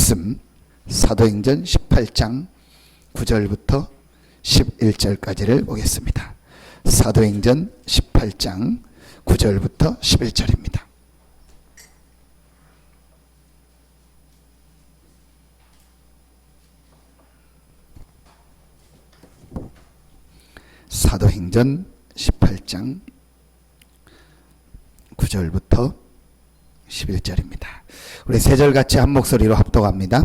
말씀 사도행전 18장 9절부터 11절까지를 보겠습니다. 사도행전 18장 9절부터 11절입니다. 사도행전 18장 9절부터 11절입니다. 우리 세 절 같이 한 목소리로 합독합니다.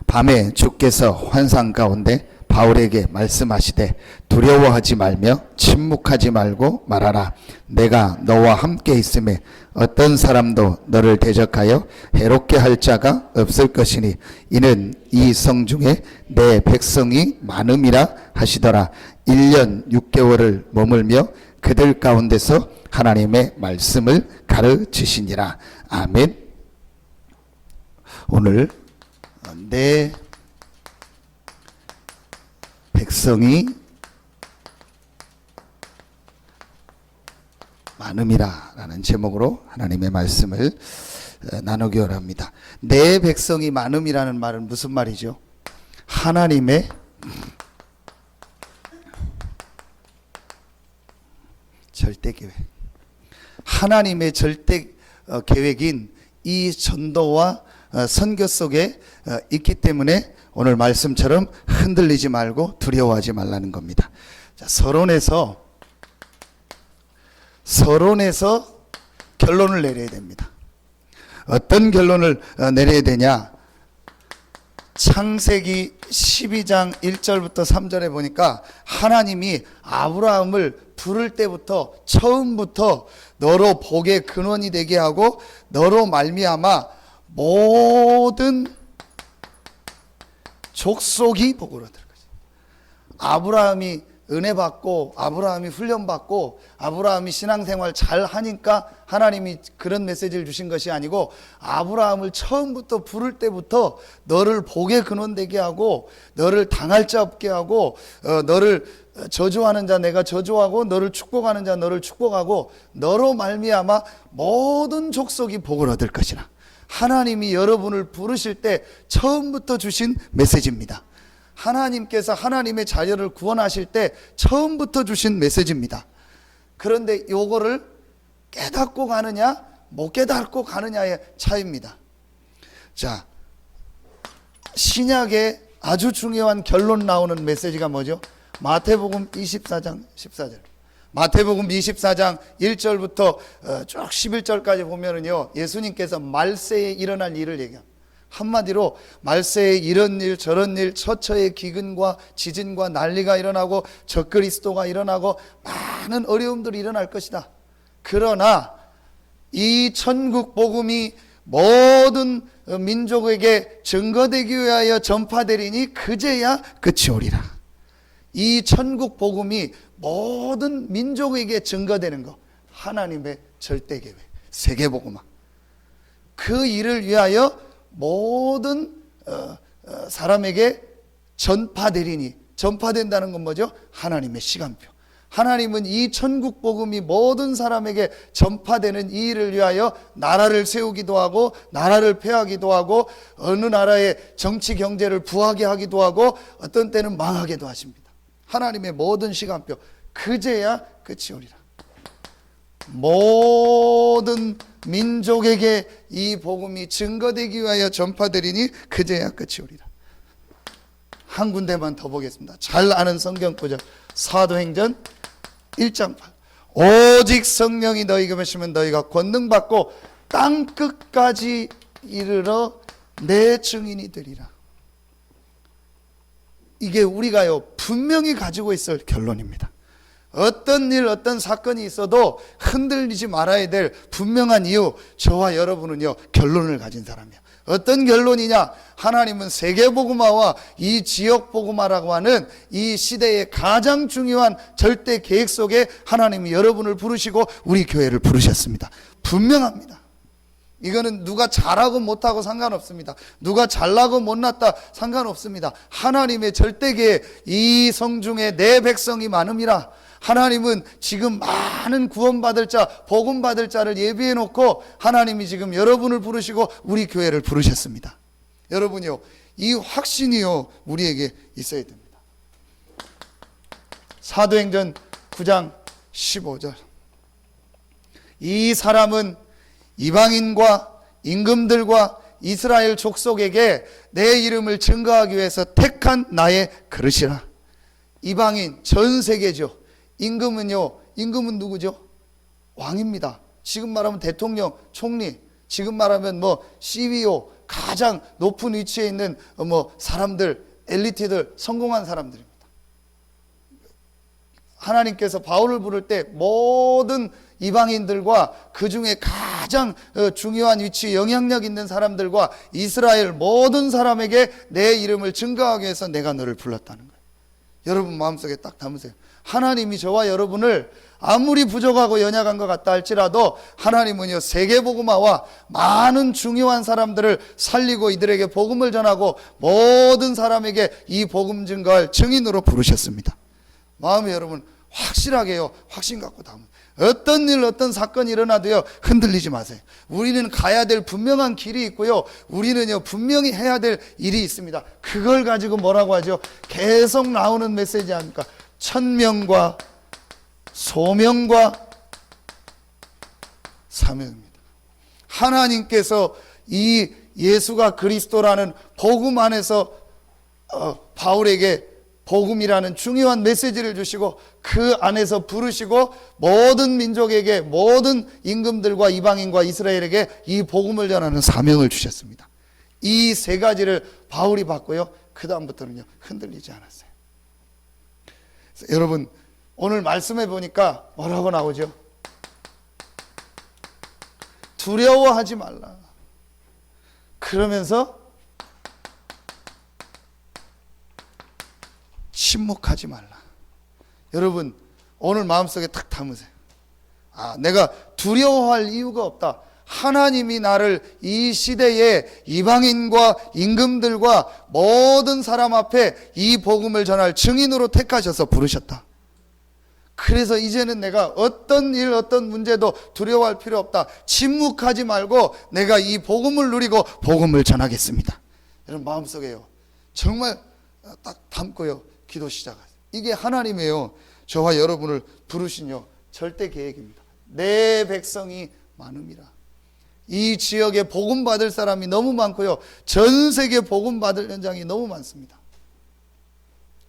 밤에 주께서 환상 가운데 바울에게 말씀하시되 두려워하지 말며 침묵하지 말고 말하라. 내가 너와 함께 있음에 어떤 사람도 너를 대적하여 해롭게 할 자가 없을 것이니 이는 이 성 중에 내 백성이 많음이라 하시더라. 1년 6개월을 머물며 그들 가운데서 하나님의 말씀을 가르치시니라. 아멘. 오늘 내 백성이 많음이라 라는 제목으로 하나님의 말씀을 나누기 원합니다. 내 백성이 많음이라는 말은 무슨 말이죠? 하나님의 절대 계획, 하나님의 절대 계획인 이 전도와 선교 속에 있기 때문에 오늘 말씀처럼 흔들리지 말고 두려워하지 말라는 겁니다. 자, 서론에서 결론을 내려야 됩니다. 어떤 결론을 내려야 되냐? 창세기 12장 1절부터 3절에 보니까 하나님이 아브라함을 부를 때부터 처음부터 너로 복의 근원이 되게 하고 너로 말미암아 모든 족속이 복을 얻을 것이다. 아브라함이 은혜 받고 아브라함이 훈련 받고 아브라함이 신앙생활 잘 하니까 하나님이 그런 메시지를 주신 것이 아니고 아브라함을 처음부터 부를 때부터 너를 복의 근원 되게 하고 너를 당할 자 없게 하고 너를 저주하는 자 내가 저주하고 너를 축복하는 자 너를 축복하고 너로 말미암아 모든 족속이 복을 얻을 것이라. 하나님이 여러분을 부르실 때 처음부터 주신 메시지입니다. 하나님께서 하나님의 자녀를 구원하실 때 처음부터 주신 메시지입니다. 그런데 요거를 깨닫고 가느냐 못 깨닫고 가느냐의 차이입니다. 자, 신약에 아주 중요한 결론 나오는 메시지가 뭐죠? 마태복음 24장 14절. 마태복음 24장 1절부터 쭉 11절까지 보면은요, 예수님께서 말세에 일어날 일을 얘기합니다. 한마디로 말세에 이런 일 저런 일 처처의 기근과 지진과 난리가 일어나고 적그리스도가 일어나고 많은 어려움들이 일어날 것이다. 그러나 이 천국 복음이 모든 민족에게 증거되기 위하여 전파되리니 그제야 끝이 오리라. 이 천국 복음이 모든 민족에게 증거되는 것, 하나님의 절대 계획, 세계복음화, 그 일을 위하여 모든 사람에게 전파되리니, 전파된다는 건 뭐죠? 하나님의 시간표. 하나님은 이 천국 복음이 모든 사람에게 전파되는 이 일을 위하여 나라를 세우기도 하고 나라를 폐하기도 하고 어느 나라의 정치 경제를 부하게 하기도 하고 어떤 때는 망하게도 하십니다. 하나님의 모든 시간표, 그제야 끝이 오리라. 모든 민족에게 이 복음이 증거되기 위하여 전파되리니 그제야 끝이 오리라. 한 군데만 더 보겠습니다. 잘 아는 성경 구절, 사도행전 1장 8. 오직 성령이 너희에게 계시면 너희가 권능 받고 땅 끝까지 이르러 내 증인이 되리라. 이게 우리가요 분명히 가지고 있을 결론입니다. 어떤 일 어떤 사건이 있어도 흔들리지 말아야 될 분명한 이유, 저와 여러분은요 결론을 가진 사람이야. 어떤 결론이냐? 하나님은 세계복음화와 이 지역복음화라고 하는 이 시대의 가장 중요한 절대 계획 속에 하나님이 여러분을 부르시고 우리 교회를 부르셨습니다. 분명합니다. 이거는 누가 잘하고 못하고 상관없습니다. 누가 잘나고 못났다 상관없습니다. 하나님의 절대 계획, 이 성중에 내 백성이 많음이라. 하나님은 지금 많은 구원받을 자, 복음받을 자를 예비해 놓고 하나님이 지금 여러분을 부르시고 우리 교회를 부르셨습니다. 여러분요, 이 확신이요 우리에게 있어야 됩니다. 사도행전 9장 15절. 이 사람은 이방인과 임금들과 이스라엘 족속에게 내 이름을 증거하기 위해서 택한 나의 그릇이라. 이방인 전 세계죠. 임금은요, 임금은 누구죠? 왕입니다. 지금 말하면 대통령, 총리, 지금 말하면 뭐 CEO, 가장 높은 위치에 있는 뭐 사람들, 엘리트들, 성공한 사람들입니다. 하나님께서 바울을 부를 때 모든 이방인들과 그 중에 가장 중요한 위치, 영향력 있는 사람들과 이스라엘 모든 사람에게 내 이름을 증거하기 위해서 내가 너를 불렀다는 거예요. 여러분 마음속에 딱 담으세요. 하나님이 저와 여러분을 아무리 부족하고 연약한 것 같다 할지라도 하나님은요, 세계복음화와 많은 중요한 사람들을 살리고 이들에게 복음을 전하고 모든 사람에게 이 복음 증거할 증인으로 부르셨습니다. 마음에 여러분 확실하게요, 확신 갖고 담으세요. 어떤 일, 어떤 사건이 일어나도요, 흔들리지 마세요. 우리는 가야 될 분명한 길이 있고요, 우리는요, 분명히 해야 될 일이 있습니다. 그걸 가지고 뭐라고 하죠? 계속 나오는 메시지 아닙니까? 천명과 소명과 사명입니다. 하나님께서 이 예수가 그리스도라는 복음 안에서 바울에게 복음이라는 중요한 메시지를 주시고 그 안에서 부르시고 모든 민족에게, 모든 임금들과 이방인과 이스라엘에게 이 복음을 전하는 사명을 주셨습니다. 이 세 가지를 바울이 받고요, 그 다음부터는요, 흔들리지 않았어요. 여러분 오늘 말씀해 보니까 뭐라고 나오죠? 두려워하지 말라. 그러면서 침묵하지 말라. 여러분 오늘 마음속에 탁 담으세요. 내가 두려워할 이유가 없다. 하나님이 나를 이 시대에 이방인과 임금들과 모든 사람 앞에 이 복음을 전할 증인으로 택하셔서 부르셨다. 그래서 이제는 내가 어떤 일, 어떤 문제도 두려워할 필요 없다. 침묵하지 말고 내가 이 복음을 누리고 복음을 전하겠습니다. 여러분 마음속에요, 정말 딱 담고요, 기도 시작하세요. 이게 하나님이에요, 저와 여러분을 부르신요 절대 계획입니다. 내 백성이 많음이라. 이 지역에 복음 받을 사람이 너무 많고요, 전 세계 복음 받을 현장이 너무 많습니다.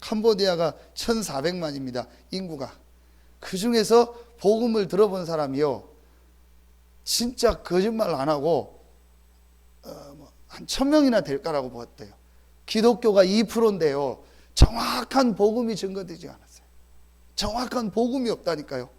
캄보디아가 1400만입니다 인구가. 그 중에서 복음을 들어본 사람이요, 진짜 거짓말 안 하고 한 1000명이나 될까라고 봤대요. 기독교가 2%인데요 정확한 복음이 증거되지 않았어요. 정확한 복음이 없다니까요.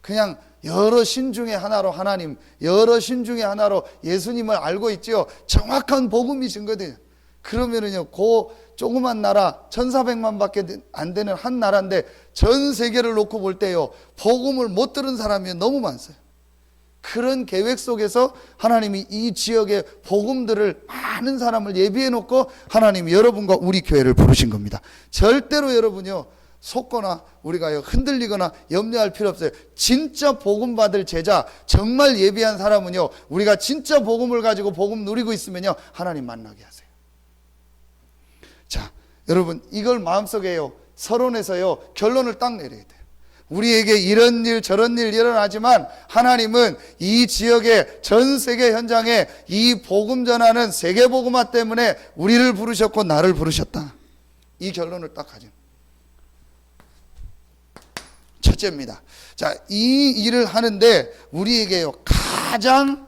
그냥 여러 신 중에 하나로 하나님, 여러 신 중에 하나로 예수님을 알고 있지요. 정확한 복음이 증거돼요. 그러면은요, 그 조그만 나라 1400만밖에 안 되는 한 나라인데 전 세계를 놓고 볼 때요, 복음을 못 들은 사람이 너무 많아요. 그런 계획 속에서 하나님이 이 지역의 복음들을 많은 사람을 예비해 놓고 하나님이 여러분과 우리 교회를 부르신 겁니다. 절대로 여러분요 속거나 우리가 흔들리거나 염려할 필요 없어요. 진짜 복음 받을 제자, 정말 예비한 사람은요, 우리가 진짜 복음을 가지고 복음 누리고 있으면요, 하나님 만나게 하세요. 자, 여러분 이걸 마음속에요, 서론에서요 결론을 딱 내려야 돼요. 우리에게 이런 일 저런 일 일어나지만 하나님은 이 지역의 전 세계 현장에 이 복음 전하는 세계 복음화 때문에 우리를 부르셨고 나를 부르셨다. 이 결론을 딱 가진 첫째입니다. 자, 이 일을 하는데 우리에게요 가장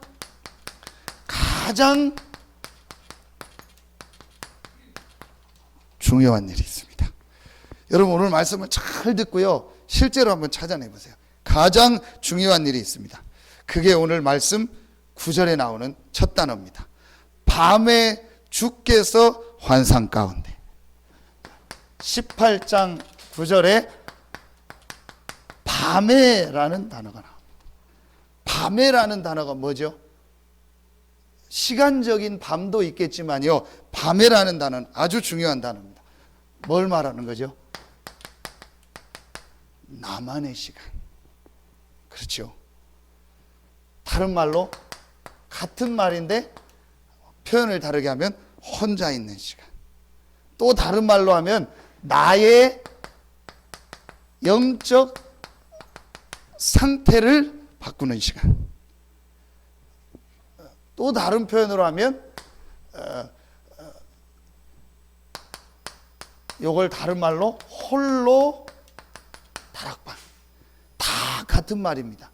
중요한 일이 있습니다. 여러분 오늘 말씀을 잘 듣고요, 실제로 한번 찾아내 보세요. 가장 중요한 일이 있습니다. 그게 오늘 말씀 9절에 나오는 첫 단어입니다. 밤에 주께서 환상 가운데. 18장 9절에 밤에라는 단어가 나옵니다. 밤에라는 단어가 뭐죠? 시간적인 밤도 있겠지만요, 밤에라는 단어는 아주 중요한 단어입니다. 뭘 말하는 거죠? 나만의 시간. 그렇죠. 다른 말로 같은 말인데 표현을 다르게 하면 혼자 있는 시간. 또 다른 말로 하면 나의 영적 상태를 바꾸는 시간. 또 다른 표현으로 하면 요걸 다른 말로 홀로 다락방. 다 같은 말입니다.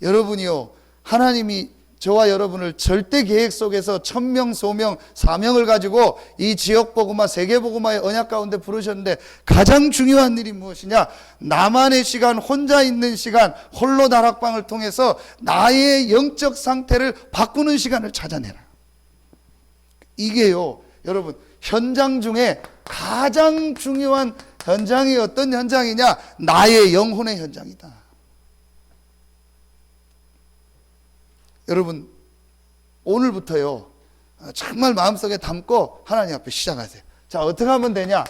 여러분이요, 하나님이 저와 여러분을 절대 계획 속에서 천명, 소명, 사명을 가지고 이 지역 복음화, 세계 복음화의 언약 가운데 부르셨는데 가장 중요한 일이 무엇이냐? 나만의 시간, 혼자 있는 시간, 홀로 다락방을 통해서 나의 영적 상태를 바꾸는 시간을 찾아내라. 이게요, 여러분, 현장 중에 가장 중요한 현장이 어떤 현장이냐? 나의 영혼의 현장이다. 여러분, 오늘부터요, 정말 마음속에 담고 하나님 앞에 시작하세요. 자, 어떻게 하면 되냐?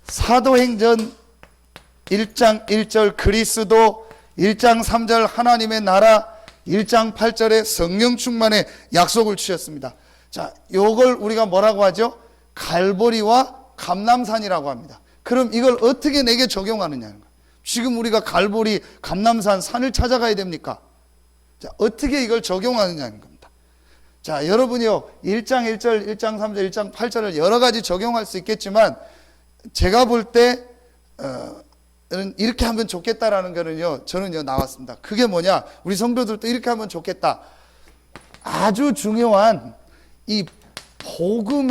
사도행전 1장 1절 그리스도, 1장 3절 하나님의 나라, 1장 8절에 성령 충만의 약속을 주셨습니다. 자, 요걸 우리가 뭐라고 하죠? 갈보리와 감람산이라고 합니다. 그럼 이걸 어떻게 내게 적용하느냐는 거예요. 지금 우리가 갈보리, 감람산, 산을 찾아가야 됩니까? 자, 어떻게 이걸 적용하느냐는 겁니다. 자, 여러분이요, 1장 1절, 1장 3절, 1장 8절을 여러 가지 적용할 수 있겠지만, 제가 볼 때, 이렇게 하면 좋겠다라는 거는요, 저는요, 나왔습니다. 그게 뭐냐? 우리 성도들도 이렇게 하면 좋겠다. 아주 중요한 이 복음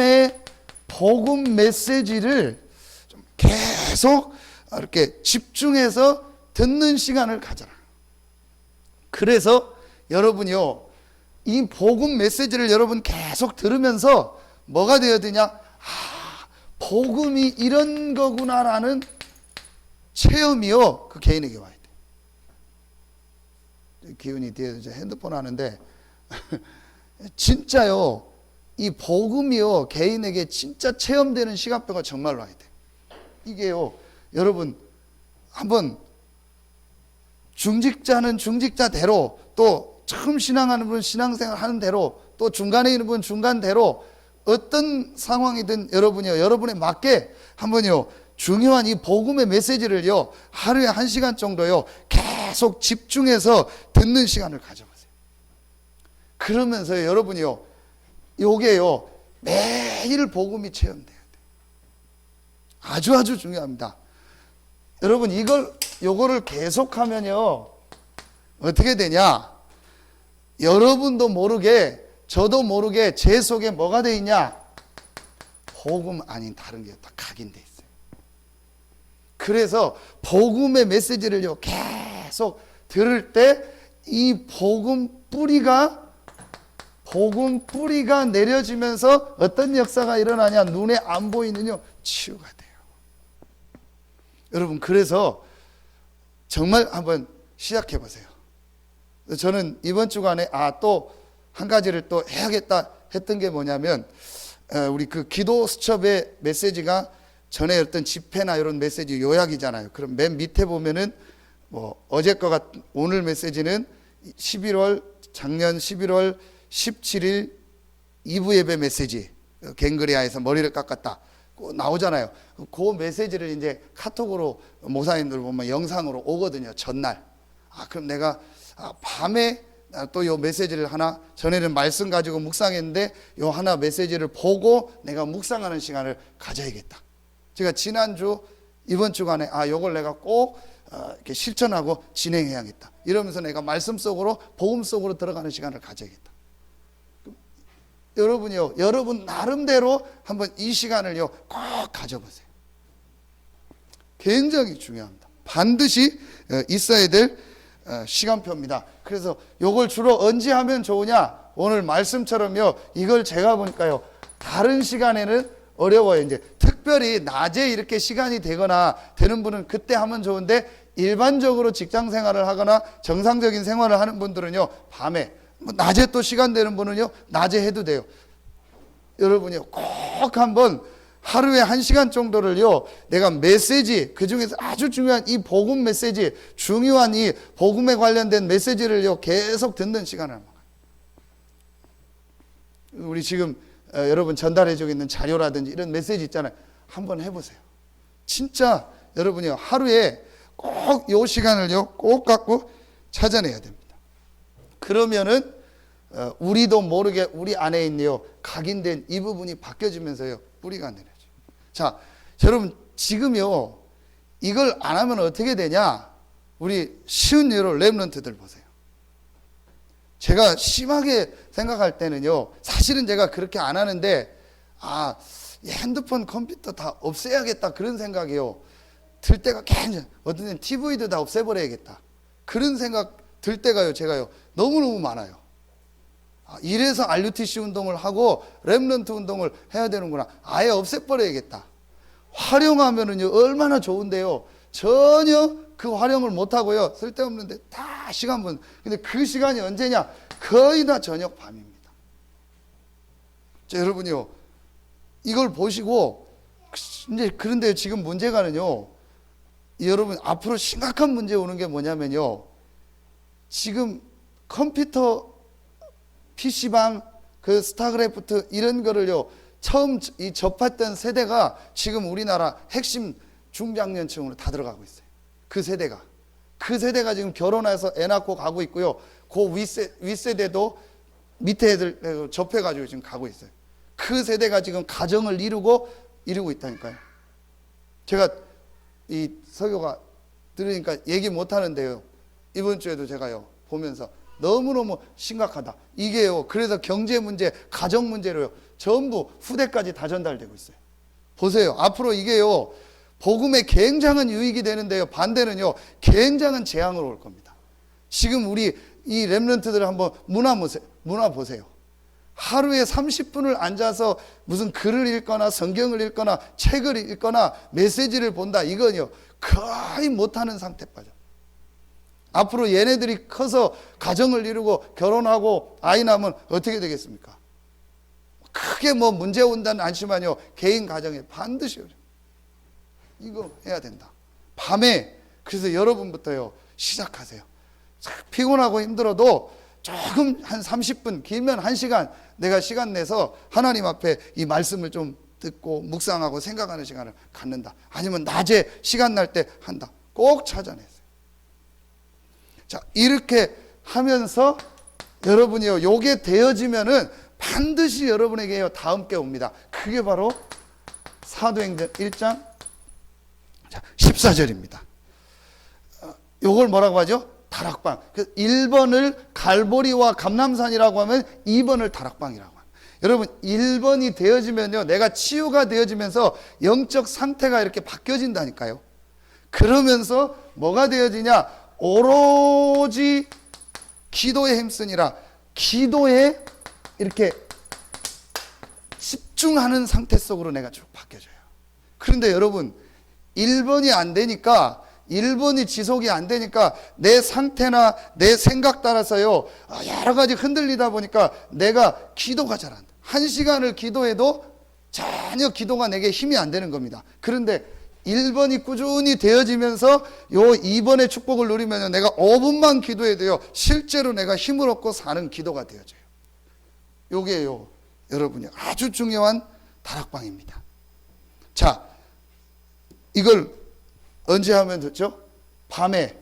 메시지를 좀 계속 이렇게 집중해서 듣는 시간을 가져라. 그래서 여러분이요, 이 복음 메시지를 여러분 계속 들으면서 뭐가 되어야 되냐? 아, 복음이 이런 거구나라는 체험이요, 그 개인에게 와야 돼. 기훈이 뒤에서 핸드폰 하는데 진짜요, 이 복음이요, 개인에게 진짜 체험되는 시간표가 정말로 와야 돼. 이게요, 여러분, 한번 중직자는 중직자대로, 또 처음 신앙하는 분은 신앙생활 하는 대로, 또 중간에 있는 분은 중간대로 어떤 상황이든 여러분이요, 여러분에 맞게 한번요, 중요한 이 복음의 메시지를요, 하루에 1시간 정도요, 계속 집중해서 듣는 시간을 가져보세요. 그러면서 여러분이요, 요게요, 매일 복음이 체험돼야 돼요. 아주 중요합니다. 여러분, 요거를 계속하면요, 어떻게 되냐? 여러분도 모르게, 저도 모르게 제 속에 뭐가 돼 있냐? 복음 아닌 다른 게 다 각인돼 있어요. 그래서 복음의 메시지를요, 계속 들을 때 이 복음 뿌리가 내려지면서 어떤 역사가 일어나냐? 눈에 안 보이는요, 치유가 돼요. 여러분, 그래서 정말 한번 시작해 보세요. 저는 이번 주간에 또 한 가지를 또 해야겠다 했던 게 뭐냐면, 우리 그 기도 수첩의 메시지가 전에 어떤 집회나 이런 메시지 요약이잖아요. 그럼 맨 밑에 보면은 어제 거 같은 오늘 메시지는 작년 11월 17일 2부 예배 메시지, 갱그리아에서 머리를 깎았다 나오잖아요. 그 메시지를 이제 카톡으로 목사님들 보면 영상으로 오거든요, 전날. 그럼 내가 밤에 또 요 메시지를 하나, 전에는 말씀 가지고 묵상했는데 요 하나 메시지를 보고 내가 묵상하는 시간을 가져야겠다. 제가 지난주 이번 주간에 요걸 내가 꼭 이렇게 실천하고 진행해야겠다, 이러면서 내가 말씀 속으로, 복음 속으로 들어가는 시간을 가져야겠다. 여러분이요, 여러분 나름대로 한번 이 시간을요, 꼭 가져보세요. 굉장히 중요합니다. 반드시 있어야 될 시간표입니다. 그래서 요걸 주로 언제 하면 좋으냐? 오늘 말씀처럼요, 이걸 제가 보니까요, 다른 시간에는 어려워요. 이제 특별히 낮에 이렇게 시간이 되거나 되는 분은 그때 하면 좋은데, 일반적으로 직장 생활을 하거나 정상적인 생활을 하는 분들은요, 밤에, 낮에 또 시간 되는 분은요, 낮에 해도 돼요. 여러분이요, 꼭 한번 하루에 1시간 정도를요, 내가 메시지, 그 중에서 아주 중요한 이 복음 메시지, 중요한 이 복음에 관련된 메시지를요, 계속 듣는 시간을 합니다. 우리 지금 여러분 전달해주고 있는 자료라든지 이런 메시지 있잖아요. 한번 해보세요. 진짜 여러분이요, 하루에 꼭 요 시간을요 꼭 갖고 찾아내야 됩니다. 그러면은 우리도 모르게 우리 안에 있는 각인된 이 부분이 바뀌어지면서요 뿌리가 내려져요. 자, 여러분 지금요 이걸 안 하면 어떻게 되냐? 우리 쉬운 예로 렘넌트들 보세요. 제가 심하게 생각할 때는요, 사실은 제가 그렇게 안 하는데, 이 핸드폰, 컴퓨터 다 없애야겠다 그런 생각이요 들 때가 굉장히, 어떤 때는 TV도 다 없애버려야겠다 그런 생각 들 때가요 제가요 너무너무 많아요. 이래서 RUTC 운동을 하고 렘넌트 운동을 해야 되는구나. 아예 없애버려야겠다. 활용하면은요 얼마나 좋은데요, 전혀 그 활용을 못하고요 쓸데없는데 다 시간 분. 근데 그 시간이 언제냐? 거의 다 저녁 밤입니다. 자, 여러분이요 이걸 보시고 이제 그런데 지금 문제가는요, 여러분 앞으로 심각한 문제 오는 게 뭐냐면요, 지금 컴퓨터 PC방 그 스타크래프트 이런 거를요 처음 이 접했던 세대가 지금 우리나라 핵심 중장년층으로 다 들어가고 있어요. 그 세대가 지금 결혼해서 애 낳고 가고 있고요. 그 윗세대도 밑에 애들 접해가지고 지금 가고 있어요. 그 세대가 지금 가정을 이루고 있다니까요. 제가 이 설교가 들으니까 얘기 못 하는데요, 이번 주에도 제가요 보면서 너무너무 심각하다 이게요. 그래서 경제 문제, 가정 문제로요 전부 후대까지 다 전달되고 있어요. 보세요. 앞으로 이게요 복음에 굉장한 유익이 되는데요, 반대는요 굉장한 재앙으로 올 겁니다. 지금 우리 이 렘넌트들을 한번 문화 보세요. 하루에 30분을 앉아서 무슨 글을 읽거나 성경을 읽거나 책을 읽거나 메시지를 본다, 이건요 거의 못하는 상태 빠져. 앞으로 얘네들이 커서 가정을 이루고 결혼하고 아이 낳으면 어떻게 되겠습니까? 크게 뭐 문제 온다는 안심하뇨, 개인 가정에 반드시 이거 해야 된다. 밤에 그래서 여러분부터요 시작하세요. 피곤하고 힘들어도 조금 한 30분, 길면 1시간 내가 시간 내서 하나님 앞에 이 말씀을 좀 듣고 묵상하고 생각하는 시간을 갖는다. 아니면 낮에 시간 날 때 한다. 꼭 찾아내세요. 자, 이렇게 하면서 여러분이요 요게 되어지면은 반드시 여러분에게요 다음 게 옵니다. 그게 바로 사도행전 1장 14절입니다. 요걸 뭐라고 하죠? 다락방. 1번을 갈보리와 감람산이라고 하면 2번을 다락방이라고 합니다. 여러분 1번이 되어지면요 내가 치유가 되어지면서 영적 상태가 이렇게 바뀌어진다니까요. 그러면서 뭐가 되어지냐? 오로지 기도에 힘쓰니라. 기도에 이렇게 집중하는 상태 속으로 내가 쭉 바뀌어져요. 그런데 여러분 1번이 안 되니까, 1번이 지속이 안 되니까 내 상태나 내 생각 따라서요 여러 가지 흔들리다 보니까 내가 기도가 잘 안 돼. 1시간을 기도해도 전혀 기도가 내게 힘이 안 되는 겁니다. 그런데 1번이 꾸준히 되어지면서 요 2번의 축복을 누리면 내가 5분만 기도해도요 실제로 내가 힘을 얻고 사는 기도가 되어져요. 요게요 여러분이 아주 중요한 다락방입니다. 자, 이걸 언제 하면 좋죠? 밤에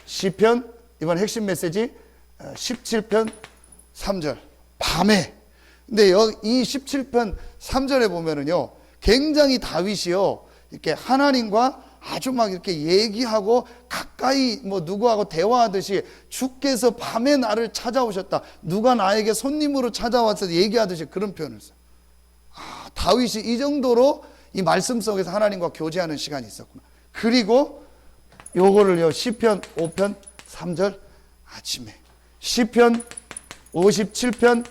시편, 이번 핵심 메시지 17편 3절 밤에. 근데 이 17편 3절에 보면은요 굉장히 다윗이요 이렇게 하나님과 아주 막 이렇게 얘기하고 가까이 뭐 누구하고 대화하듯이 주께서 밤에 나를 찾아오셨다, 누가 나에게 손님으로 찾아와서 얘기하듯이 그런 표현을 써요. 다윗이 이 정도로 이 말씀 속에서 하나님과 교제하는 시간이 있었구나. 그리고 요거를요 시편 5편 3절 아침에, 시편 57편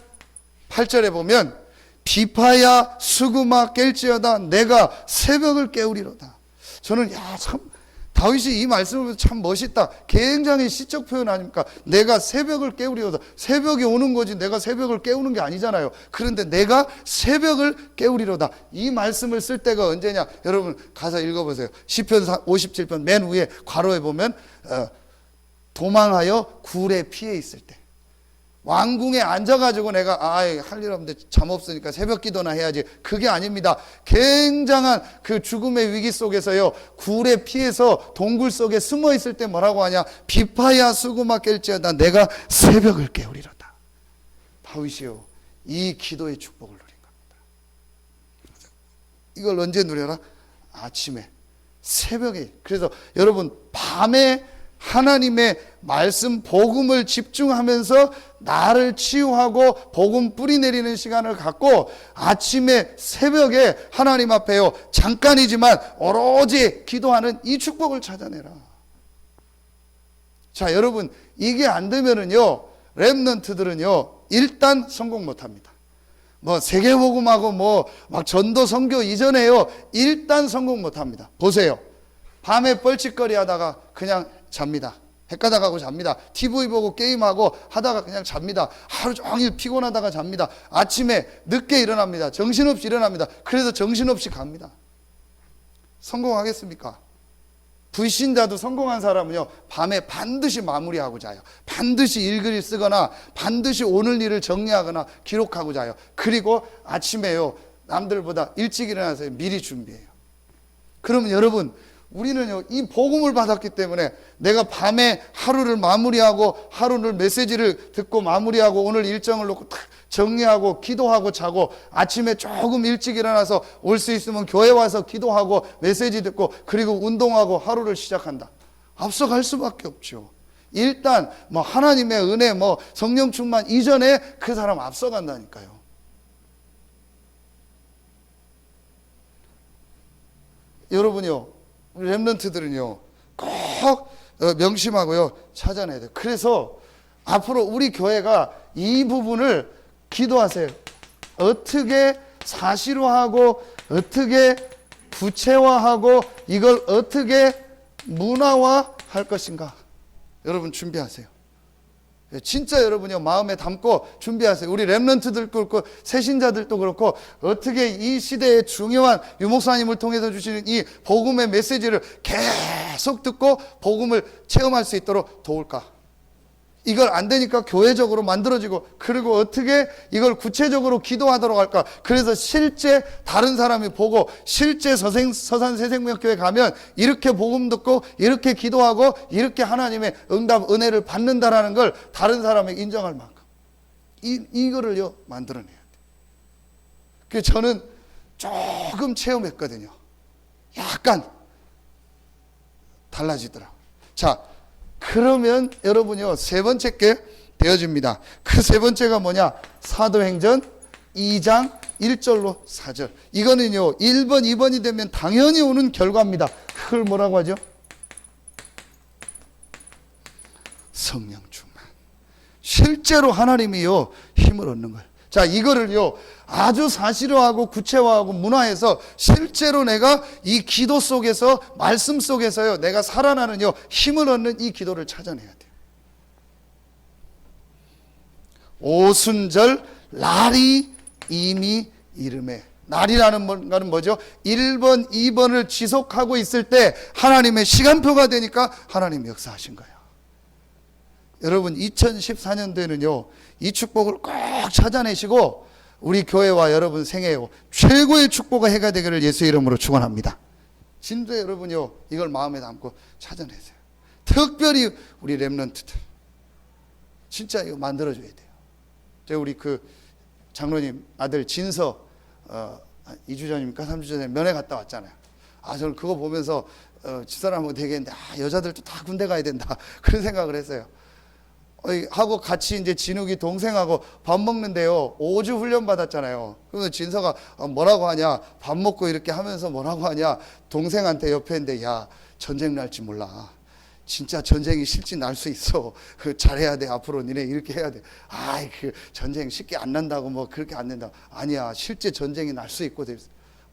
8절에 보면 비파야 수구마 깰지어다 내가 새벽을 깨우리로다. 저는 참 다윗이 이 말씀을 보면서 참 멋있다. 굉장히 시적 표현 아닙니까? 내가 새벽을 깨우리로다. 새벽이 오는 거지 내가 새벽을 깨우는 게 아니잖아요. 그런데 내가 새벽을 깨우리로다. 이 말씀을 쓸 때가 언제냐? 여러분 가서 읽어보세요. 시편 57편 맨 위에 괄호에 보면 도망하여 굴에 피해 있을 때. 왕궁에 앉아가지고 내가 할 일 없는데 잠 없으니까 새벽 기도나 해야지, 그게 아닙니다. 굉장한 그 죽음의 위기 속에서요, 굴에 피해서 동굴 속에 숨어 있을 때 뭐라고 하냐, 비파야 수구마 깰지어다 내가 새벽을 깨우리로다. 다윗이요, 이 기도의 축복을 누린 겁니다. 이걸 언제 누려라? 아침에, 새벽에. 그래서 여러분, 밤에 하나님의 말씀 복음을 집중하면서 나를 치유하고 복음 뿌리 내리는 시간을 갖고, 아침에 새벽에 하나님 앞에요, 잠깐이지만 오로지 기도하는 이 축복을 찾아내라. 자, 여러분, 이게 안 되면은요, 렘넌트들은요 일단 성공 못합니다. 뭐 세계복음하고 뭐 막 전도 선교 이전에요 일단 성공 못합니다. 보세요, 밤에 뻘짓거리 하다가 그냥 잡니다. 헷가닥하고 잡니다. TV 보고 게임하고 하다가 그냥 잡니다. 하루 종일 피곤하다가 잡니다. 아침에 늦게 일어납니다. 정신없이 일어납니다. 그래서 정신없이 갑니다. 성공하겠습니까? 불신자도 성공한 사람은요, 밤에 반드시 마무리하고 자요. 반드시 일기를 쓰거나 반드시 오늘 일을 정리하거나 기록하고 자요. 그리고 아침에요, 남들보다 일찍 일어나서 미리 준비해요. 그러면 여러분, 우리는요, 이 복음을 받았기 때문에 내가 밤에 하루를 마무리하고, 하루를 메시지를 듣고 마무리하고, 오늘 일정을 놓고 탁 정리하고 기도하고 자고, 아침에 조금 일찍 일어나서 올 수 있으면 교회 와서 기도하고 메시지 듣고, 그리고 운동하고 하루를 시작한다. 앞서갈 수밖에 없죠. 일단 뭐 하나님의 은혜, 뭐 성령 충만 이전에 그 사람 앞서간다니까요. 여러분요, 우리 렘넌트들은요 꼭 명심하고요 찾아내야 돼요. 그래서 앞으로 우리 교회가 이 부분을 기도하세요. 어떻게 사실화하고, 어떻게 구체화하고, 이걸 어떻게 문화화할 것인가, 여러분 준비하세요. 진짜 여러분이 마음에 담고 준비하세요. 우리 렘넌트들도 그렇고 새신자들도 그렇고, 어떻게 이 시대의 중요한 유목사님을 통해서 주시는 이 복음의 메시지를 계속 듣고 복음을 체험할 수 있도록 도울까. 이걸 안 되니까 교회적으로 만들어지고, 그리고 어떻게 이걸 구체적으로 기도하도록 할까. 그래서 실제 다른 사람이 보고, 실제 서산 새생명교회 가면 이렇게 복음 듣고 이렇게 기도하고 이렇게 하나님의 응답 은혜를 받는다라는 걸 다른 사람이 인정할 만큼 이거를요 만들어내야 돼요. 그래서 저는 조금 체험했거든요. 약간 달라지더라고요. 자, 그러면 여러분요 세 번째 게 되어집니다. 그 세 번째가 뭐냐? 사도행전 2장 1절로 4절. 이거는요 1번 2번이 되면 당연히 오는 결과입니다. 그걸 뭐라고 하죠? 성령 충만. 실제로 하나님이요 힘을 얻는 거예요. 자, 이거를요 아주 사실화하고 구체화하고 문화해서 실제로 내가 이 기도 속에서, 말씀 속에서요 내가 살아나는요 힘을 얻는 이 기도를 찾아내야 돼요. 오순절 날이 이미 이름에. 날이라는 것은 뭐죠? 1번 2번을 지속하고 있을 때 하나님의 시간표가 되니까 하나님이 역사하신 거예요. 여러분 2014년도에는요 이 축복을 꼭 찾아내시고 우리 교회와 여러분 생애요 최고의 축복의 해가 되기를 예수 이름으로 축원합니다. 진짜 여러분요 이걸 마음에 담고 찾아내세요. 특별히 우리 렘넌트들 진짜 이거 만들어줘야 돼요. 제가 우리 그 장로님 아들 진서 2주 전입니까 3주 전에 면회 갔다 왔잖아요. 저는 그거 보면서 집사람하고 되겠는데 여자들도 다 군대 가야 된다 그런 생각을 했어요. 하고 같이 이제 진욱이 동생하고 밥 먹는데요 5주 훈련 받았잖아요. 그래서 진서가 뭐라고 하냐, 밥 먹고 이렇게 하면서 뭐라고 하냐, 동생한테 옆에 있는데 야 전쟁 날지 몰라, 진짜 전쟁이 실제 날 수 있어, 그 잘해야 돼, 앞으로 니네 이렇게 해야 돼. 그 전쟁 쉽게 안 난다고 뭐 그렇게 안 된다. 아니야, 실제 전쟁이 날 수 있고.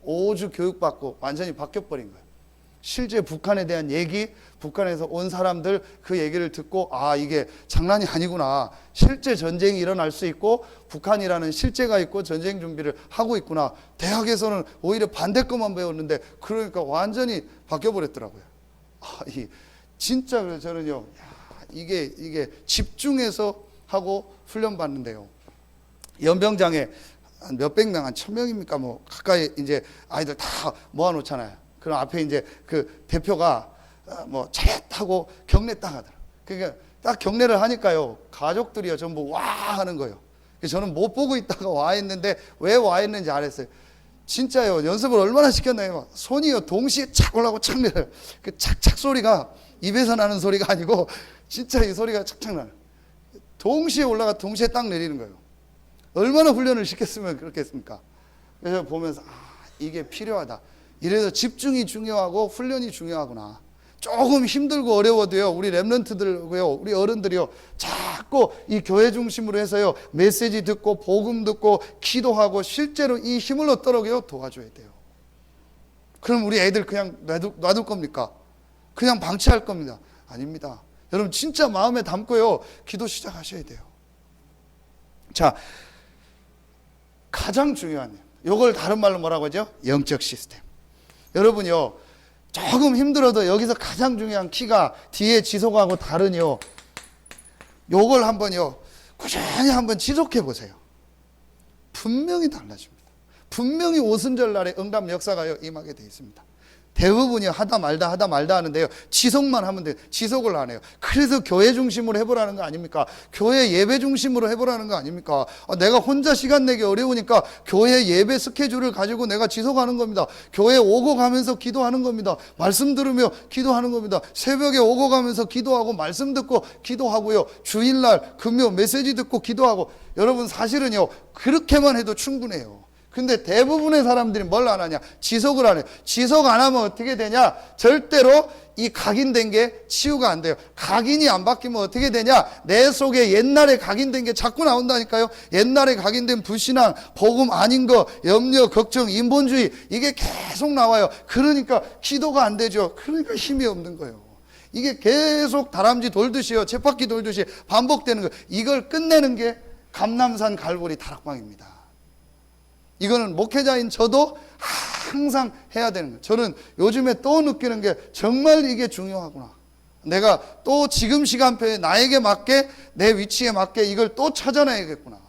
5주 교육받고 완전히 바뀌어버린 거예요. 실제 북한에 대한 얘기, 북한에서 온 사람들 그 얘기를 듣고 이게 장난이 아니구나, 실제 전쟁이 일어날 수 있고 북한이라는 실제가 있고 전쟁 준비를 하고 있구나. 대학에서는 오히려 반대 것만 배웠는데 그러니까 완전히 바뀌어버렸더라고요. 진짜 저는요 이게 집중해서 하고 훈련 받는데요. 연병장에 한 몇백 명, 한 1000명입니까? 뭐 가까이 이제 아이들 다 모아놓잖아요. 그럼 앞에 이제 그 대표가 뭐 차례 타고 경례 딱 하더라. 그러니까 딱 경례를 하니까요, 가족들이요 전부 와 하는 거예요. 저는 못 보고 있다가 와 있는데 왜 와 있는지 알았어요. 진짜요, 연습을 얼마나 시켰나요? 손이요 동시에 착 올라가고 착 내려요. 그 착착 소리가 입에서 나는 소리가 아니고 진짜 이 소리가 착착 나요. 동시에 올라가 동시에 딱 내리는 거예요. 얼마나 훈련을 시켰으면 그렇겠습니까? 그래서 보면서 이게 필요하다. 이래서 집중이 중요하고 훈련이 중요하구나. 조금 힘들고 어려워도요, 우리 랩런트들고요, 우리 어른들이요, 자꾸 이 교회 중심으로 해서요, 메시지 듣고 복음 듣고 기도하고 실제로 이 힘을 얻도록요 도와줘야 돼요. 그럼 우리 애들 그냥 놔둘 겁니까? 그냥 방치할 겁니다. 아닙니다. 여러분 진짜 마음에 담고요 기도 시작하셔야 돼요. 자, 가장 중요한, 요걸 다른 말로 뭐라고 하죠? 영적 시스템. 여러분요, 조금 힘들어도 여기서 가장 중요한 키가 뒤에 지속하고 다른요, 요걸 한번요 꾸준히 한번 지속해 보세요. 분명히 달라집니다. 분명히 오순절 날에 응답 역사가 임하게 되어 있습니다. 대부분이 하다 말다 하는데요, 지속만 하면 돼요. 지속을 안 해요. 그래서 교회 중심으로 해보라는 거 아닙니까? 교회 예배 중심으로 해보라는 거 아닙니까? 내가 혼자 시간 내기 어려우니까 교회 예배 스케줄을 가지고 내가 지속하는 겁니다. 교회 오고 가면서 기도하는 겁니다. 말씀 들으며 기도하는 겁니다. 새벽에 오고 가면서 기도하고 말씀 듣고 기도하고요, 주일날 금요 메시지 듣고 기도하고. 여러분 사실은요 그렇게만 해도 충분해요. 근데 대부분의 사람들이 뭘 안 하냐? 지속을 안 해요. 지속 안 하면 어떻게 되냐? 절대로 이 각인된 게 치유가 안 돼요. 각인이 안 바뀌면 어떻게 되냐? 내 속에 옛날에 각인된 게 자꾸 나온다니까요. 옛날에 각인된 불신앙, 복음 아닌 거, 염려, 걱정, 인본주의, 이게 계속 나와요. 그러니까 기도가 안 되죠. 그러니까 힘이 없는 거예요. 이게 계속 다람쥐 돌듯이요, 쳇바퀴 돌듯이 반복되는 거예요. 이걸 끝내는 게 감남산 갈보리 다락방입니다. 이거는 목회자인 저도 항상 해야 되는 거예요. 저는 요즘에 또 느끼는 게 정말 이게 중요하구나. 내가 또 지금 시간표에 나에게 맞게, 내 위치에 맞게 이걸 또 찾아내야겠구나.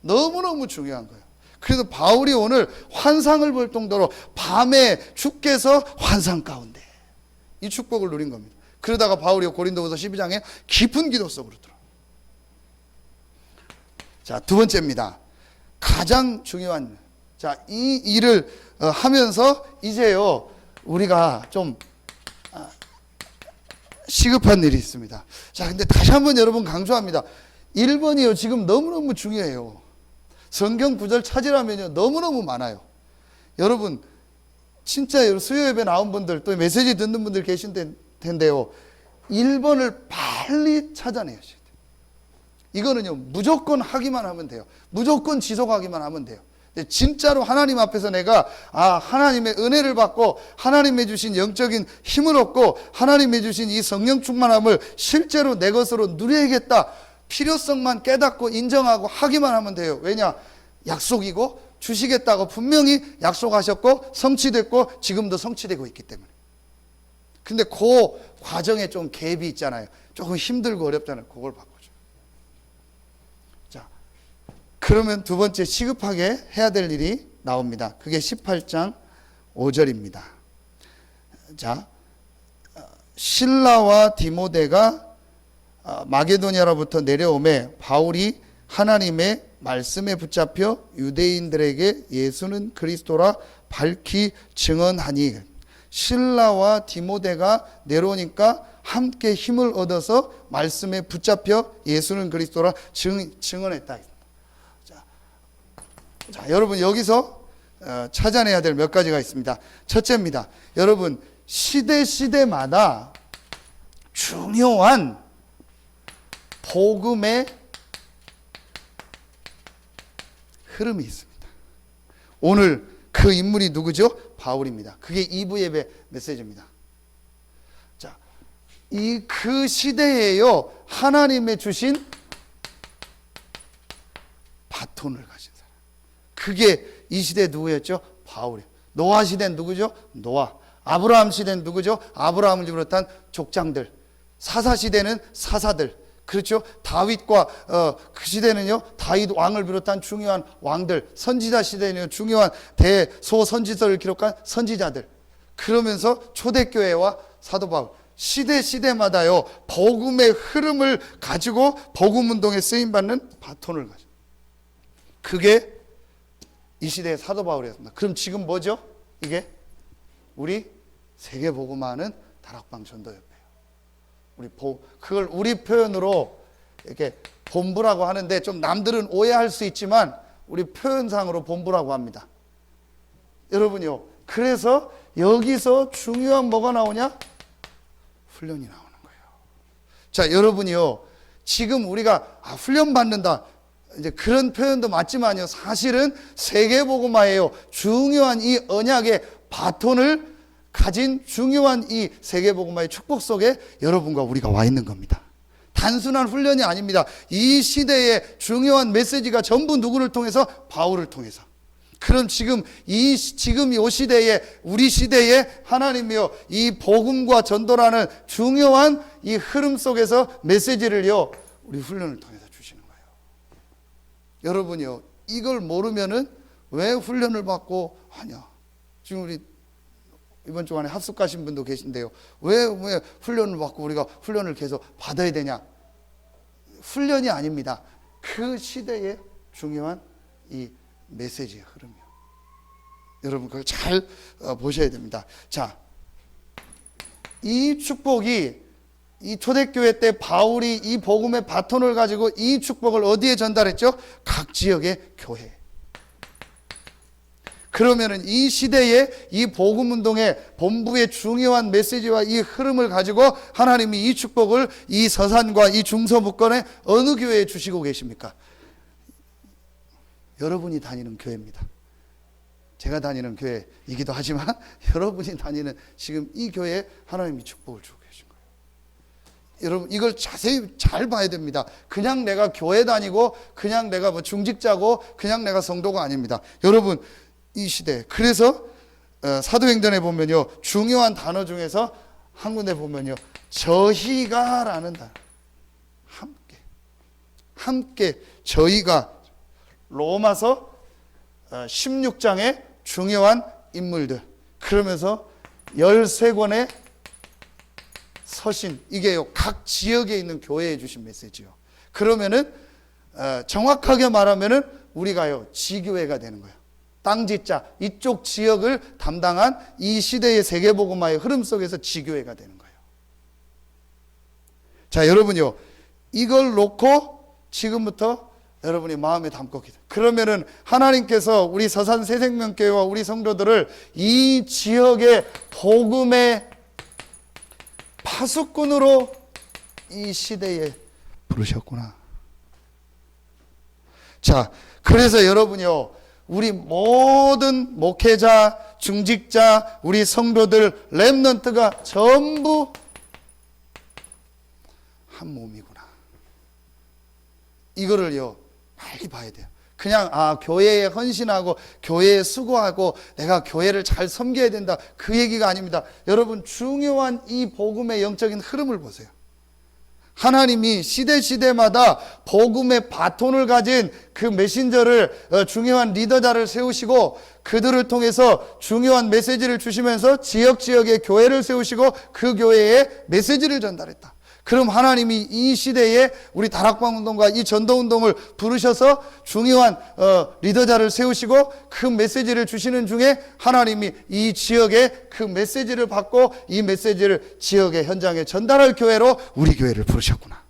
너무너무 중요한 거예요. 그래서 바울이 오늘 환상을 볼 정도로 밤에 주께서 환상 가운데 이 축복을 누린 겁니다. 그러다가 바울이 고린도후서 12장에 깊은 기도 속으로 들어. 자, 두 번째입니다. 가장 중요한, 자, 이 일을 하면서 이제요 우리가 좀 시급한 일이 있습니다. 자, 근데 다시 한번 여러분 강조합니다. 1번이요 지금 너무너무 중요해요. 성경 구절 찾으라면요 너무너무 많아요. 여러분 진짜 수요 예배 나온 분들, 또 메시지 듣는 분들 계신 텐데요, 1번을 빨리 찾아내셔야 돼요. 이거는요 무조건 하기만 하면 돼요. 무조건 지속하기만 하면 돼요. 진짜로 하나님 앞에서 내가 하나님의 은혜를 받고 하나님이 주신 영적인 힘을 얻고 하나님이 주신 이 성령 충만함을 실제로 내 것으로 누려야겠다, 필요성만 깨닫고 인정하고 하기만 하면 돼요. 왜냐? 약속이고 주시겠다고 분명히 약속하셨고 성취됐고 지금도 성취되고 있기 때문에. 근데 그 과정에 좀 갭이 있잖아요. 조금 힘들고 어렵잖아요. 그걸 바꿔줘요. 그러면 두 번째 시급하게 해야 될 일이 나옵니다. 그게 18장 5절입니다. 자, 실라와 디모데가 마게도냐로부터 내려오매 바울이 하나님의 말씀에 붙잡혀 유대인들에게 예수는 그리스도라 밝히 증언하니, 실라와 디모데가 내려오니까 함께 힘을 얻어서 말씀에 붙잡혀 예수는 그리스도라 증언했다. 자, 여러분 여기서 찾아내야 될 몇 가지가 있습니다. 첫째입니다. 여러분 시대마다 중요한 복음의 흐름이 있습니다. 오늘 그 인물이 누구죠? 바울입니다. 그게 2부 예배 메시지입니다. 자, 그 시대에요 하나님의 주신 바톤을 가진 사람, 그게 이 시대 누구였죠? 바울이요. 노아 시대는 누구죠? 노아. 아브라함 시대는 누구죠? 아브라함을 비롯한 족장들. 사사 시대는 사사들. 그렇죠? 다윗과 그 시대는요, 다윗 왕을 비롯한 중요한 왕들, 선지자 시대는요, 중요한 대소선지서를 기록한 선지자들. 그러면서 초대교회와 사도 바울, 시대마다요, 복음의 흐름을 가지고 복음 운동에 쓰임 받는 바톤을 가지고, 그게 이 시대의 사도 바울이었습니다. 그럼 지금 뭐죠? 이게 우리 세계 복음화하는 다락방 전도협회예요. 그걸 우리 표현으로 이렇게 본부라고 하는데, 좀 남들은 오해할 수 있지만 우리 표현상으로 본부라고 합니다. 여러분요, 그래서 여기서 중요한 뭐가 나오냐? 훈련이 나오는 거예요. 자, 여러분이요, 지금 우리가 훈련 받는다, 이제 그런 표현도 맞지만요, 사실은 세계복음화예요. 중요한 이 언약의 바톤을 가진 중요한 이 세계복음화의 축복 속에 여러분과 우리가 와 있는 겁니다. 단순한 훈련이 아닙니다. 이 시대의 중요한 메시지가 전부 누구를 통해서? 바울을 통해서. 그럼 지금 이 시대에, 우리 시대에 하나님이요, 이 복음과 전도라는 중요한 이 흐름 속에서 메시지를요, 우리 훈련을 통해서 주시는 거예요. 여러분이요, 이걸 모르면은 왜 훈련을 받고 하냐? 지금 우리 이번 주간에 합숙 가신 분도 계신데요. 왜 훈련을 받고 우리가 훈련을 계속 받아야 되냐? 훈련이 아닙니다. 그 시대의 중요한 이 메시지의 흐름이요. 여러분 그걸 잘 보셔야 됩니다. 자, 이 축복이 이 초대교회 때 바울이 이 복음의 바톤을 가지고 이 축복을 어디에 전달했죠? 각 지역의 교회. 그러면은 이 시대에 이 복음 운동의 본부의 중요한 메시지와 이 흐름을 가지고 하나님이 이 축복을 이 서산과 이 중서북권의 어느 교회에 주시고 계십니까? 여러분이 다니는 교회입니다. 제가 다니는 교회이기도 하지만 여러분이 다니는 지금 이 교회에 하나님이 축복을 주고 계신 거예요. 여러분 이걸 자세히 잘 봐야 됩니다. 그냥 내가 교회 다니고 그냥 내가 뭐 중직자고 그냥 내가 성도가 아닙니다. 여러분 이 시대, 그래서 사도행전에 보면요, 중요한 단어 중에서 한 군데 보면요, 저희가라는 단어, 함께 저희가, 로마서 16장의 중요한 인물들, 그러면서 13권의 서신, 이게요 각 지역에 있는 교회에 주신 메시지요. 그러면은 정확하게 말하면은 우리가요 지교회가 되는 거예요. 땅지자, 이쪽 지역을 담당한 이 시대의 세계복음화의 흐름 속에서 지교회가 되는 거예요. 자, 여러분요, 이걸 놓고 지금부터 여러분이 마음에 담고 기도. 그러면은 하나님께서 우리 서산 새생명교회와 우리 성도들을 이 지역의 복음의 파수꾼으로 이 시대에 부르셨구나. 자, 그래서 여러분요, 우리 모든 목회자, 중직자, 우리 성도들, 렘넌트가 전부 한 몸이구나. 이거를요 빨리 봐야 돼요. 그냥 교회에 헌신하고 교회에 수고하고 내가 교회를 잘 섬겨야 된다, 그 얘기가 아닙니다. 여러분 중요한 이 복음의 영적인 흐름을 보세요. 하나님이 시대마다 복음의 바톤을 가진 그 메신저를, 중요한 리더자를 세우시고 그들을 통해서 중요한 메시지를 주시면서 지역의 교회를 세우시고 그 교회에 메시지를 전달했다. 그럼 하나님이 이 시대에 우리 다락방 운동과 이 전도 운동을 부르셔서 중요한 리더자를 세우시고 그 메시지를 주시는 중에 하나님이 이 지역에 그 메시지를 받고 이 메시지를 지역의 현장에 전달할 교회로 우리 교회를 부르셨구나.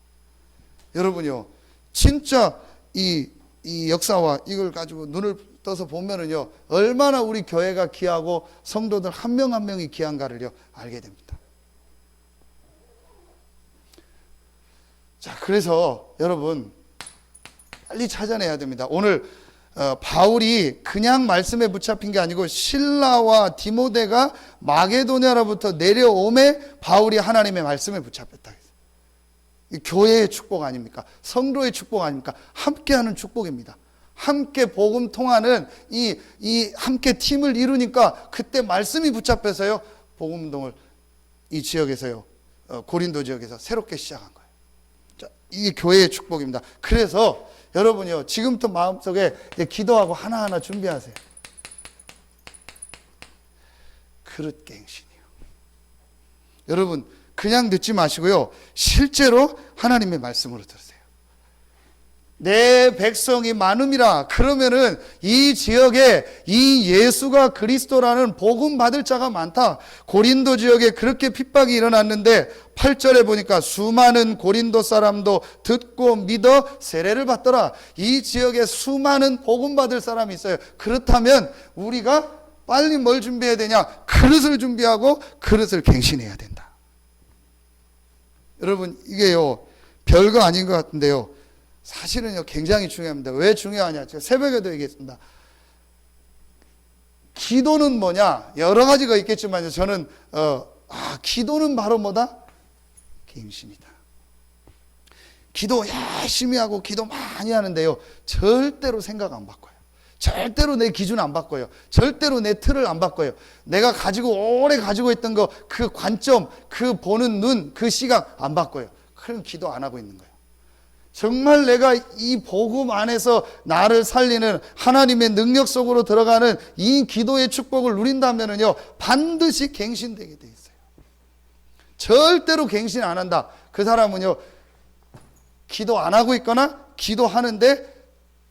여러분요, 진짜 이 역사와 이걸 가지고 눈을 떠서 보면은요, 얼마나 우리 교회가 귀하고 성도들 한 명 한 명이 귀한가를요 알게 됩니다. 자, 그래서 여러분 빨리 찾아내야 됩니다. 오늘 바울이 그냥 말씀에 붙잡힌 게 아니고 실라와 디모데가 마게도냐로부터 내려오매 바울이 하나님의 말씀에 붙잡혔다. 교회의 축복 아닙니까? 성도의 축복 아닙니까? 함께하는 축복입니다. 함께 복음 통하는 이 함께 팀을 이루니까 그때 말씀이 붙잡혀서요 복음 운동을 이 지역에서요 고린도 지역에서 새롭게 시작한 거예요. 자, 이게 교회의 축복입니다. 그래서 여러분이요, 지금부터 마음속에 기도하고 하나하나 준비하세요. 그릇 갱신이요. 여러분 그냥 듣지 마시고요, 실제로 하나님의 말씀으로 들으세요. 내 백성이 많음이라. 그러면은 이 지역에 이 예수가 그리스도라는 복음 받을 자가 많다. 고린도 지역에 그렇게 핍박이 일어났는데 8절에 보니까 수많은 고린도 사람도 듣고 믿어 세례를 받더라. 이 지역에 수많은 복음 받을 사람이 있어요. 그렇다면 우리가 빨리 뭘 준비해야 되냐? 그릇을 준비하고 그릇을 갱신해야 된다. 여러분 이게요, 별거 아닌 것 같은데요, 사실은요 굉장히 중요합니다. 왜 중요하냐? 제가 새벽에도 얘기했습니다. 기도는 뭐냐? 여러 가지가 있겠지만 저는 기도는 바로 뭐다? 갱신이다. 기도 열심히 하고 기도 많이 하는데요, 절대로 생각 안 바꿔요. 절대로 내 기준 안 바꿔요. 절대로 내 틀을 안 바꿔요. 내가 오래 가지고 있던 거, 그 관점, 그 보는 눈, 그 시각 안 바꿔요. 그럼 기도 안 하고 있는 거예요. 정말 내가 이 복음 안에서 나를 살리는 하나님의 능력 속으로 들어가는 이 기도의 축복을 누린다면요, 반드시 갱신되게 돼 있어요. 절대로 갱신 안 한다. 그 사람은요, 기도 안 하고 있거나 기도하는데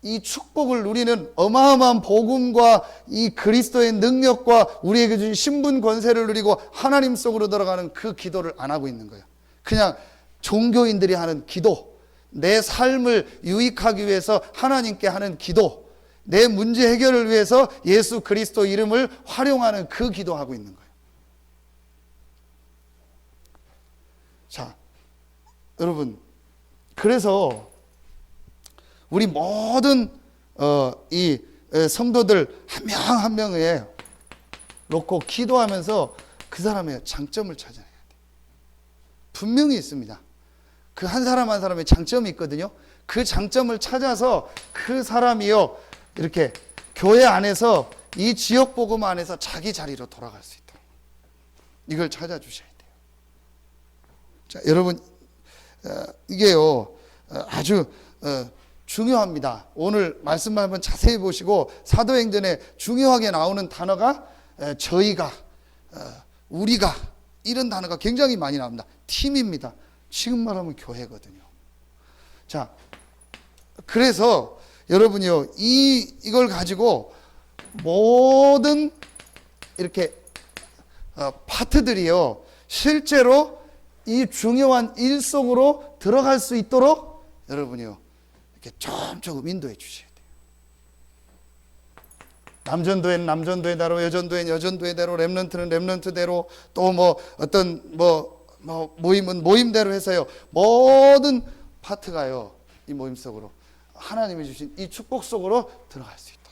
이 축복을 누리는 어마어마한 복음과 이 그리스도의 능력과 우리에게 주신 신분 권세를 누리고 하나님 속으로 들어가는 그 기도를 안 하고 있는 거예요. 그냥 종교인들이 하는 기도, 내 삶을 유익하기 위해서 하나님께 하는 기도, 내 문제 해결을 위해서 예수 그리스도 이름을 활용하는 그 기도하고 있는 거예요. 자, 여러분, 그래서 우리 모든 이 성도들 한 명 한 명에 놓고 기도하면서 그 사람의 장점을 찾아내야 돼요. 분명히 있습니다. 그 한 사람 한 사람의 장점이 있거든요. 그 장점을 찾아서 그 사람이요, 이렇게 교회 안에서 이 지역 복음 안에서 자기 자리로 돌아갈 수 있도록 이걸 찾아주셔야 돼요. 자, 여러분 이게요 아주 중요합니다. 오늘 말씀만 한번 자세히 보시고 사도행전에 중요하게 나오는 단어가 저희가, 우리가, 이런 단어가 굉장히 많이 나옵니다. 팀입니다. 지금 말하면 교회거든요. 자, 그래서 여러분이요, 이걸 가지고 모든 이렇게 파트들이요, 실제로 이 중요한 일 속으로 들어갈 수 있도록 여러분이요, 이렇게 조금 인도해 주셔야 돼요. 남전도에는 남전도의대로, 여전도에는 여전도의대로, 렘넌트는 렘넌트대로, 또 어떤 모임은 모임대로 해서요, 모든 파트가요, 이 모임 속으로 하나님이 주신 이 축복 속으로 들어갈 수 있도록.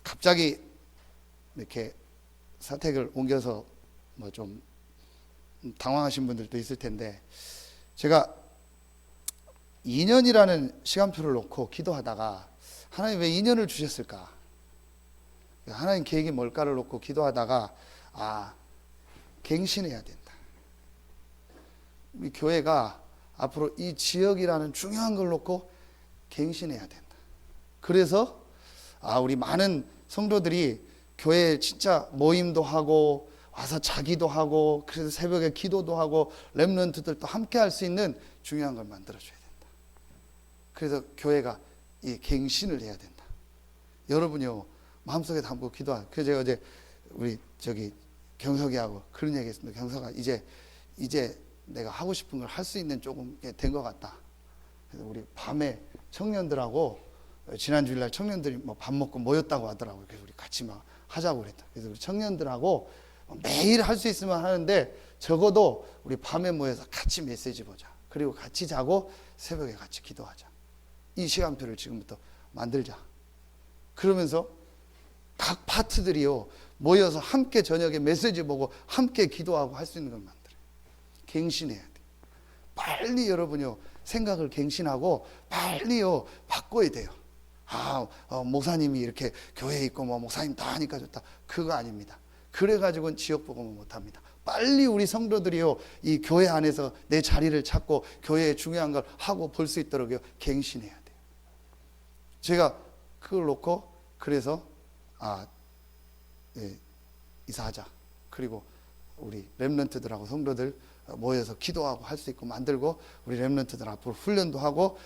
갑자기 이렇게 사택을 옮겨서 좀 당황하신 분들도 있을 텐데, 제가 2년이라는 시간표를 놓고 기도하다가 하나님 왜 2년을 주셨을까? 하나님 계획이 뭘까를 놓고 기도하다가 갱신해야 된다. 우리 교회가 앞으로 이 지역이라는 중요한 걸 놓고 갱신해야 된다. 그래서 우리 많은 성도들이 교회에 진짜 모임도 하고 와서 자기도 하고, 그래서 새벽에 기도도 하고 렘넌트들도 함께 할 수 있는 중요한 걸 만들어줘야 된다. 그래서 교회가 이 갱신을 해야 된다. 여러분요, 마음속에 담고 기도하. 그래서 제가 어제 우리 경석이하고 그런 얘기 했습니다. 경석아, 이제 내가 하고 싶은 걸 할 수 있는 조금 된 것 같다. 그래서 우리 밤에 청년들하고, 지난 주일날 청년들이 밥 먹고 모였다고 하더라고요. 그래서 우리 같이 하자고 그랬다. 그래서 우리 청년들하고 매일 할 수 있으면 하는데, 적어도 우리 밤에 모여서 같이 메시지 보자. 그리고 같이 자고 새벽에 같이 기도하자. 이 시간표를 지금부터 만들자. 그러면서 각 파트들이요, 모여서 함께 저녁에 메시지 보고 함께 기도하고 할 수 있는 걸 만들어요. 갱신해야 돼요. 빨리 여러분요, 생각을 갱신하고 빨리요, 바꿔야 돼요. 목사님이 이렇게 교회에 있고 뭐 목사님 다 하니까 좋다. 그거 아닙니다. 그래가지고는 지역복음을 못합니다. 빨리 우리 성도들이요, 이 교회 안에서 내 자리를 찾고 교회에 중요한 걸 하고 볼 수 있도록요, 갱신해야 돼요. 제가 그걸 놓고 그래서 이사하자. 그리고 우리 렘넌트들하고 성도들 모여서 기도하고 할 수 있고 만들고, 우리 렘넌트들 앞으로 훈련도 하고,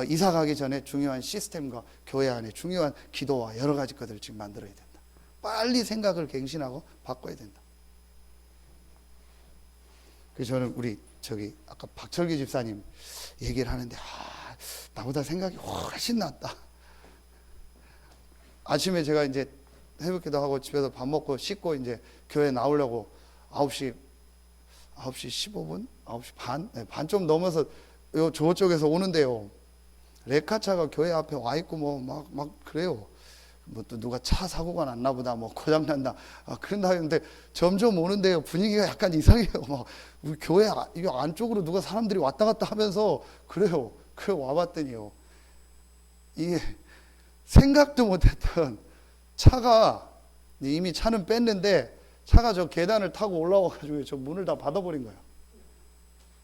이사 가기 전에 중요한 시스템과 교회 안에 중요한 기도와 여러 가지 것들을 지금 만들어야 된다. 빨리 생각을 갱신하고 바꿔야 된다. 그래서 저는 우리 아까 박철기 집사님 얘기를 하는데 나보다 생각이 훨씬 낫다. 아침에 제가 이제 새벽기도 하고 집에서 밥 먹고 씻고 이제 교회 나오려고 9시 15분? 9시 반? 네, 반 좀 넘어서 저쪽에서 오는데요, 레카차가 교회 앞에 와 있고 막 그래요. 뭐 또 누가 차 사고가 났나 보다, 뭐 고장 났나, 그런다 했는데 점점 오는데요, 분위기가 약간 이상해요. 막 우리 교회 이 안쪽으로 누가 사람들이 왔다 갔다 하면서 그래요. 그래 와봤더니요, 이게 생각도 못했던 차가, 이미 차는 뺐는데 차가 저 계단을 타고 올라와가지고 저 문을 다 닫아버린 거예요.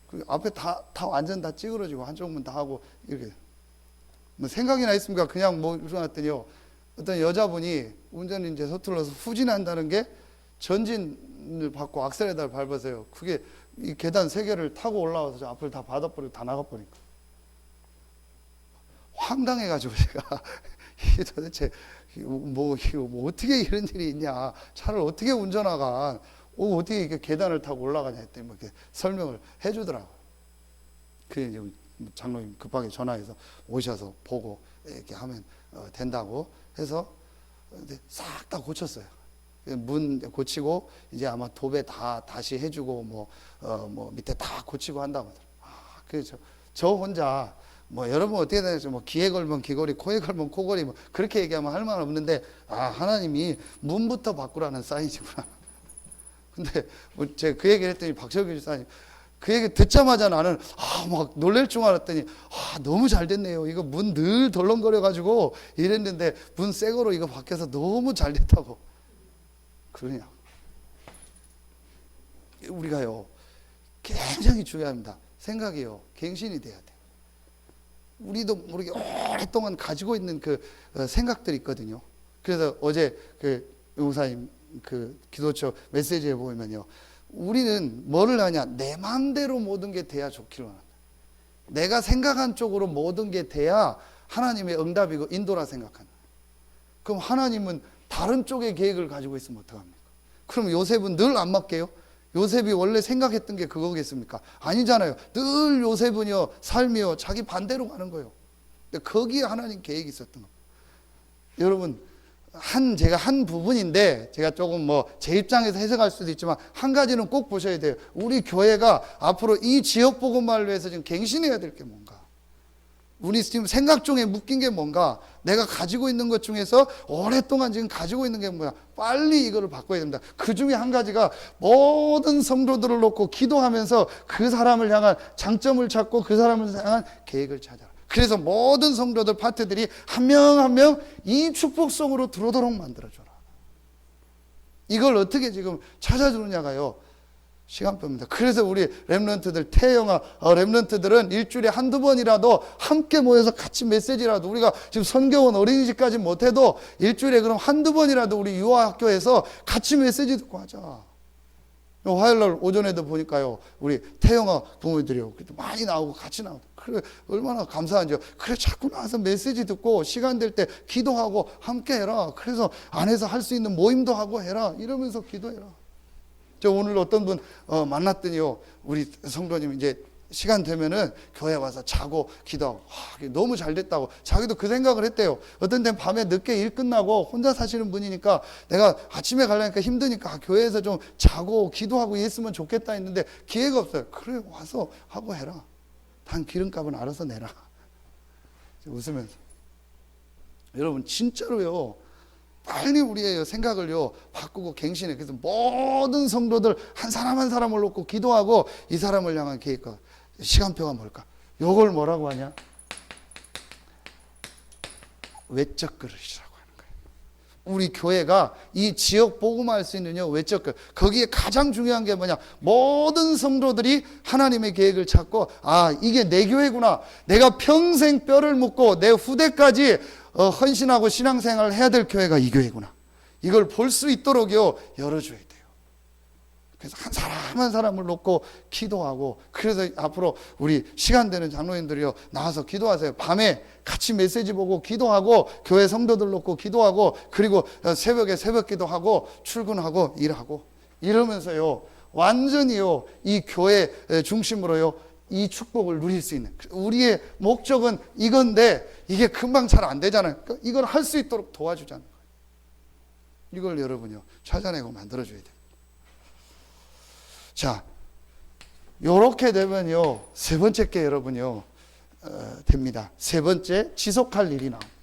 그 앞에 다 완전 다 찌그러지고 한쪽 문 다 하고 이렇게. 뭐 생각이나 있습니까? 그냥 뭐 일어났더니요, 어떤 여자분이 운전을 이제 서툴러서 후진한다는 게 전진을 받고 악셀에다를 밟아서요, 그게 이 계단 3개를 타고 올라와서 저 앞을 다 받아버리고 다 나가버리니까 황당해가지고 제가 이게 도대체 뭐 어떻게 이런 일이 있냐, 차를 어떻게 운전하가, 어떻게 이렇게 계단을 타고 올라가냐 했더니 뭐 이렇게 설명을 해주더라고요. 그래 이제 장로님 급하게 전화해서 오셔서 보고 이렇게 하면 된다고 해서 싹 다 고쳤어요. 문 고치고 이제 아마 도배 다시 해주고 뭐 밑에 다 고치고 한다고 하더라고요. 그래서 저 혼자 뭐 여러분 어떻게 되는지 뭐 귀에 걸면 귀걸이, 코에 걸면 코걸이, 뭐 그렇게 얘기하면 할 말 없는데, 하나님이 문부터 바꾸라는 사인이구나. 근데 뭐 제가 그 얘기를 했더니 박철규 집사님 그 얘기 듣자마자 나는 막 놀랄 줄 알았더니 너무 잘 됐네요. 이거 문 늘 덜렁거려 가지고 이랬는데 문 새 거로 이거 바뀌어서 너무 잘 됐다고. 그러냐. 우리가요, 굉장히 중요합니다. 생각이요, 갱신이 돼야 돼. 우리도 모르게 오랫동안 가지고 있는 그 생각들이 있거든요. 그래서 어제 그 용사님 그 기도처 메시지에 보면요, 우리는 뭐를 하냐, 내 마음대로 모든 게 돼야 좋기를 원한다. 내가 생각한 쪽으로 모든 게 돼야 하나님의 응답이고 인도라 생각한다. 그럼 하나님은 다른 쪽의 계획을 가지고 있으면 어떡합니까? 그럼 요셉은 늘 안 맞게요? 요셉이 원래 생각했던 게 그거겠습니까? 아니잖아요. 늘 요셉은요, 삶이요, 자기 반대로 가는 거예요. 근데 거기에 하나님 계획이 있었던 겁니다. 여러분, 제가 한 부분인데, 제가 조금 제 입장에서 해석할 수도 있지만, 한 가지는 꼭 보셔야 돼요. 우리 교회가 앞으로 이 지역 복음화를 위해서 지금 갱신해야 될 게 뭔가? 우리 지금 생각 중에 묶인 게 뭔가? 내가 가지고 있는 것 중에서 오랫동안 지금 가지고 있는 게 뭐야? 빨리 이거를 바꿔야 됩니다. 그 중에 한 가지가 모든 성도들을 놓고 기도하면서 그 사람을 향한 장점을 찾고 그 사람을 향한 계획을 찾아라. 그래서 모든 성도들 파트들이 한 명 한 명 이 축복성으로 들어오도록 만들어줘라. 이걸 어떻게 지금 찾아주느냐가요, 시간표입니다. 그래서 우리 렘넌트들, 태영아 렘넌트들은 일주일에 한두 번이라도 함께 모여서 같이 메시지라도, 우리가 지금 선교원 어린이집까지 못해도 일주일에 그럼 한두 번이라도 우리 유아학교에서 같이 메시지 듣고 하자. 화요일날 오전에도 보니까요, 우리 태영아 부모님들이요, 많이 나오고 같이 나오고, 그래 얼마나 감사한지요. 그래 자꾸 나와서 메시지 듣고 시간 될 때 기도하고 함께 해라. 그래서 안에서 할 수 있는 모임도 하고 해라. 이러면서 기도해라. 저 오늘 어떤 분 만났더니요, 우리 성도님 이제 시간 되면은 교회 와서 자고 기도하고, 너무 잘 됐다고 자기도 그 생각을 했대요. 어떤 때는 밤에 늦게 일 끝나고 혼자 사시는 분이니까 내가 아침에 가려니까 힘드니까 교회에서 좀 자고 기도하고 했으면 좋겠다 했는데 기회가 없어요. 그래 와서 하고 해라. 단 기름값은 알아서 내라. 웃으면서. 여러분 진짜로요, 빨리 우리의 생각을요 바꾸고 갱신해. 그래서 모든 성도들 한 사람 한 사람을 놓고 기도하고 이 사람을 향한 계획과 시간표가 뭘까? 요걸 뭐라고 하냐? 외적 그릇이라고 하는 거예요. 우리 교회가 이 지역 복음화할 수 있는 외적 그릇. 거기에 가장 중요한 게 뭐냐? 모든 성도들이 하나님의 계획을 찾고, 아, 이게 내 교회구나. 내가 평생 뼈를 묻고 내 후대까지 헌신하고 신앙생활을 해야 될 교회가 이 교회구나. 이걸 볼 수 있도록요 열어줘야 돼요. 그래서 한 사람 한 사람을 놓고 기도하고, 그래서 앞으로 우리 시간 되는 장로님들이요 나와서 기도하세요. 밤에 같이 메시지 보고 기도하고, 교회 성도들 놓고 기도하고, 그리고 새벽에 새벽 기도하고 출근하고 일하고, 이러면서요 완전히요 이 교회 중심으로요 이 축복을 누릴 수 있는, 우리의 목적은 이건데 이게 금방 잘 안 되잖아요. 그러니까 이걸 할 수 있도록 도와주자는 거예요. 이걸 여러분요 찾아내고 만들어줘야 돼요. 자, 요렇게 되면요 세 번째 게 여러분요 됩니다. 세 번째, 지속할 일이 나옵니다.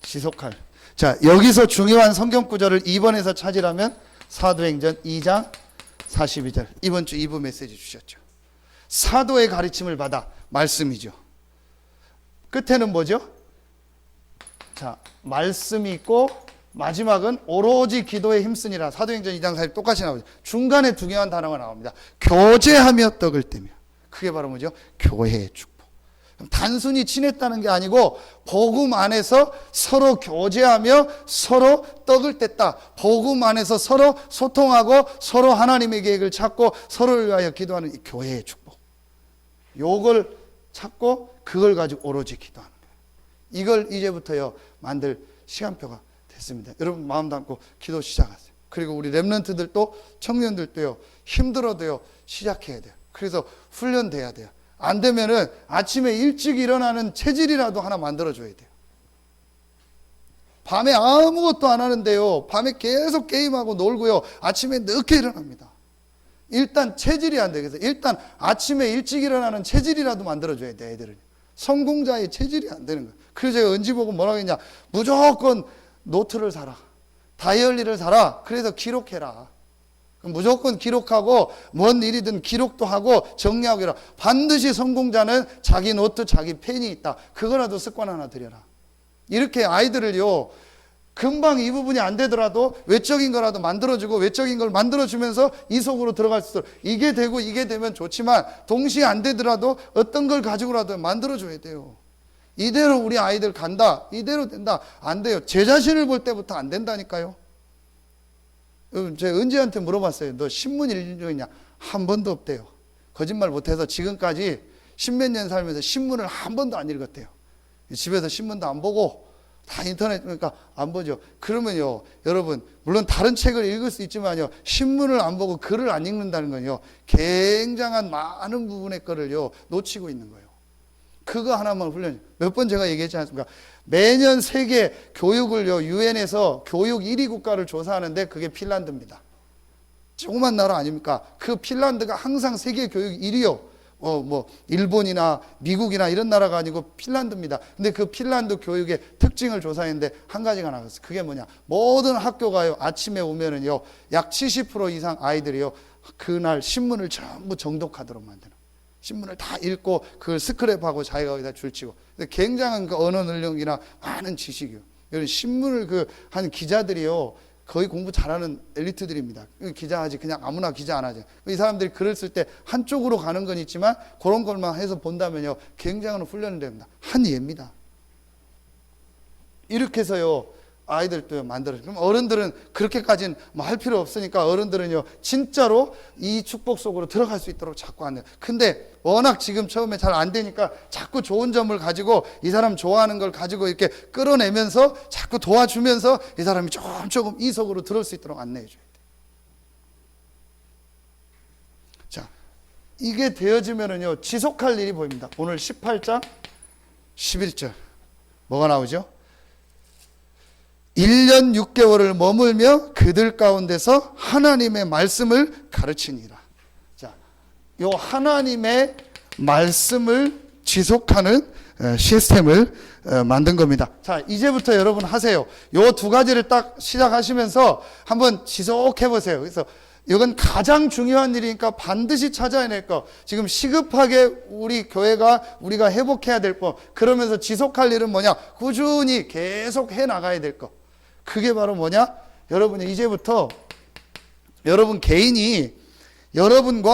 지속할. 자, 여기서 중요한 성경 구절을 2번에서 찾으라면 사도행전 2장 42절, 이번 주 2부 메시지 주셨죠. 사도의 가르침을 받아, 말씀이죠. 끝에는 뭐죠? 자, 말씀이 있고 마지막은 오로지 기도에 힘쓰니라. 사도행전 2장 40 똑같이 나오죠. 중간에 중요한 단어가 나옵니다. 교제하며 떡을 떼며. 그게 바로 뭐죠? 교회의 축복. 단순히 친했다는 게 아니고 복음 안에서 서로 교제하며 서로 떡을 뗐다. 복음 안에서 서로 소통하고 서로 하나님의 계획을 찾고 서로를 위하여 기도하는 이 교회의 축복. 요걸 찾고 그걸 가지고 오로지 기도하는 거예요. 이걸 이제부터요 만들 시간표가 됐습니다. 여러분 마음 담고 기도 시작하세요. 그리고 우리 렘넌트들도 청년들도요 힘들어도요 시작해야 돼요. 그래서 훈련돼야 돼요. 안 되면은 아침에 일찍 일어나는 체질이라도 하나 만들어줘야 돼요. 밤에 아무것도 안 하는데요 밤에 계속 게임하고 놀고요 아침에 늦게 일어납니다. 일단 체질이 안 되겠어요. 일단 아침에 일찍 일어나는 체질이라도 만들어줘야 돼. 애들은 성공자의 체질이 안 되는 거예요. 그래서 제가 은지 보고 뭐라고 했냐, 무조건 노트를 사라, 다이어리를 사라. 그래서 기록해라. 무조건 기록하고 뭔 일이든 기록도 하고 정리하고 이라. 반드시 성공자는 자기 노트, 자기 펜이 있다. 그거라도 습관 하나 들여라. 이렇게 아이들을요 금방 이 부분이 안 되더라도 외적인 거라도 만들어주고, 외적인 걸 만들어주면서 이 속으로 들어갈 수 있도록, 이게 되고 이게 되면 좋지만 동시에 안 되더라도 어떤 걸 가지고라도 만들어줘야 돼요. 이대로 우리 아이들 간다, 이대로 된다, 안 돼요. 제 자신을 볼 때부터 안 된다니까요. 제가 은지한테 물어봤어요. 너 신문 읽은 적 있냐? 한 번도 없대요. 거짓말 못해서 지금까지 십몇 년 살면서 신문을 한 번도 안 읽었대요. 집에서 신문도 안 보고 다 인터넷, 그러니까 안 보죠. 그러면요 여러분, 물론 다른 책을 읽을 수 있지만요 신문을 안 보고 글을 안 읽는다는 건요 굉장한 많은 부분의 거를요 놓치고 있는 거예요. 그거 하나만 훈련. 몇 번 제가 얘기했지 않습니까? 매년 세계 교육을요 유엔에서 교육 1위 국가를 조사하는데 그게 핀란드입니다. 조그만 나라 아닙니까? 그 핀란드가 항상 세계 교육 1위요. 뭐 일본이나 미국이나 이런 나라가 아니고 핀란드입니다. 근데 그 핀란드 교육의 특징을 조사했는데 한 가지가 나왔어요. 그게 뭐냐? 모든 학교가요 아침에 오면은요 약 70% 이상 아이들이요 그날 신문을 전부 정독하도록 만드는. 신문을 다 읽고 그걸 스크랩하고 자기가 거기다 줄치고. 굉장한 그 언어 능력이나 많은 지식이요. 이런 신문을 한 기자들이요 거의 공부 잘하는 엘리트들입니다. 기자하지 그냥 아무나 기자 안 하죠. 이 사람들이 글을 쓸 때 한쪽으로 가는 건 있지만 그런 것만 해서 본다면요 굉장한 훈련을 됩니다. 한 예입니다. 이렇게 해서요 아이들도 만들어요. 그럼 어른들은 그렇게까지는 뭐 할 필요 없으니까 어른들은요 진짜로 이 축복 속으로 들어갈 수 있도록 자꾸 하는. 근데 워낙 지금 처음에 잘 안 되니까 자꾸 좋은 점을 가지고 이 사람 좋아하는 걸 가지고 이렇게 끌어내면서 자꾸 도와주면서 이 사람이 조금 이 속으로 들어올 수 있도록 안내해줘야 돼. 자, 이게 되어지면은요 지속할 일이 보입니다. 오늘 18장 11절 뭐가 나오죠? 1년 6개월을 머물며 그들 가운데서 하나님의 말씀을 가르치니라. 자, 요 하나님의 말씀을 지속하는 시스템을 만든 겁니다. 자, 이제부터 여러분 하세요. 요 두 가지를 딱 시작하시면서 한번 지속해 보세요. 그래서 이건 가장 중요한 일이니까 반드시 찾아낼 거. 지금 시급하게 우리 교회가 우리가 회복해야 될 거. 그러면서 지속할 일은 뭐냐? 꾸준히 계속 해 나가야 될 거. 그게 바로 뭐냐? 여러분이 이제부터 여러분 개인이 여러분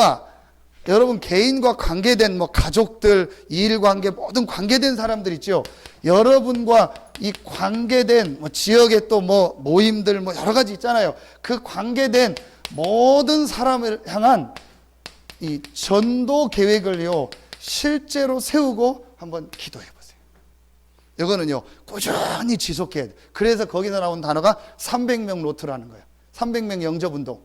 개인과 관계된 뭐 가족들, 일관계 모든 관계된 사람들 있죠. 여러분과 이 관계된 뭐 지역의 또 뭐 모임들 뭐 여러 가지 있잖아요. 그 관계된 모든 사람을 향한 이 전도 계획을요 실제로 세우고 한번 기도해 보세요. 이거는요 꾸준히 지속해야 돼. 그래서 거기서 나온 단어가 300명 로트라는 거예요. 300명 영접운동.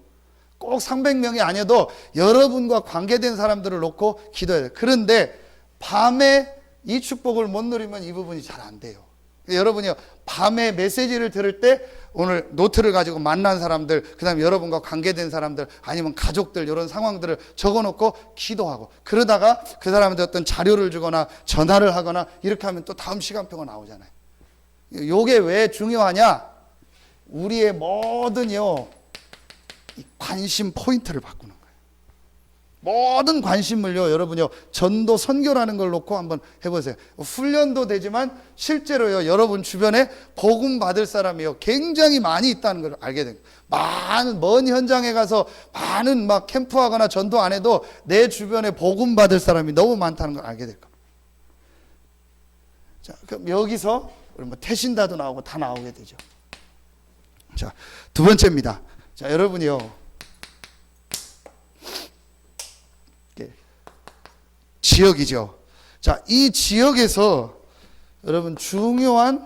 꼭 300명이 아니어도 여러분과 관계된 사람들을 놓고 기도해야 돼요. 그런데 밤에 이 축복을 못 누리면 이 부분이 잘 안 돼요. 여러분이요 밤에 메시지를 들을 때 오늘 노트를 가지고 만난 사람들, 그 다음에 여러분과 관계된 사람들, 아니면 가족들 이런 상황들을 적어놓고 기도하고, 그러다가 그 사람한테 어떤 자료를 주거나 전화를 하거나 이렇게 하면 또 다음 시간표가 나오잖아요. 요게 왜 중요하냐? 우리의 모든요 이 관심 포인트를 바꾸는 거예요. 모든 관심을요 여러분요 전도 선교라는 걸 놓고 한번 해보세요. 훈련도 되지만 실제로요 여러분 주변에 복음 받을 사람이요 굉장히 많이 있다는 걸 알게 됩니다. 많은 먼 현장에 가서 많은 막 캠프하거나 전도 안 해도 내 주변에 복음 받을 사람이 너무 많다는 걸 알게 될 겁니다. 자, 그럼 여기서 우리 뭐 태신다도 나오고 다 나오게 되죠. 자, 두 번째입니다. 자, 여러분이요 지역이죠. 자, 이 지역에서 여러분 중요한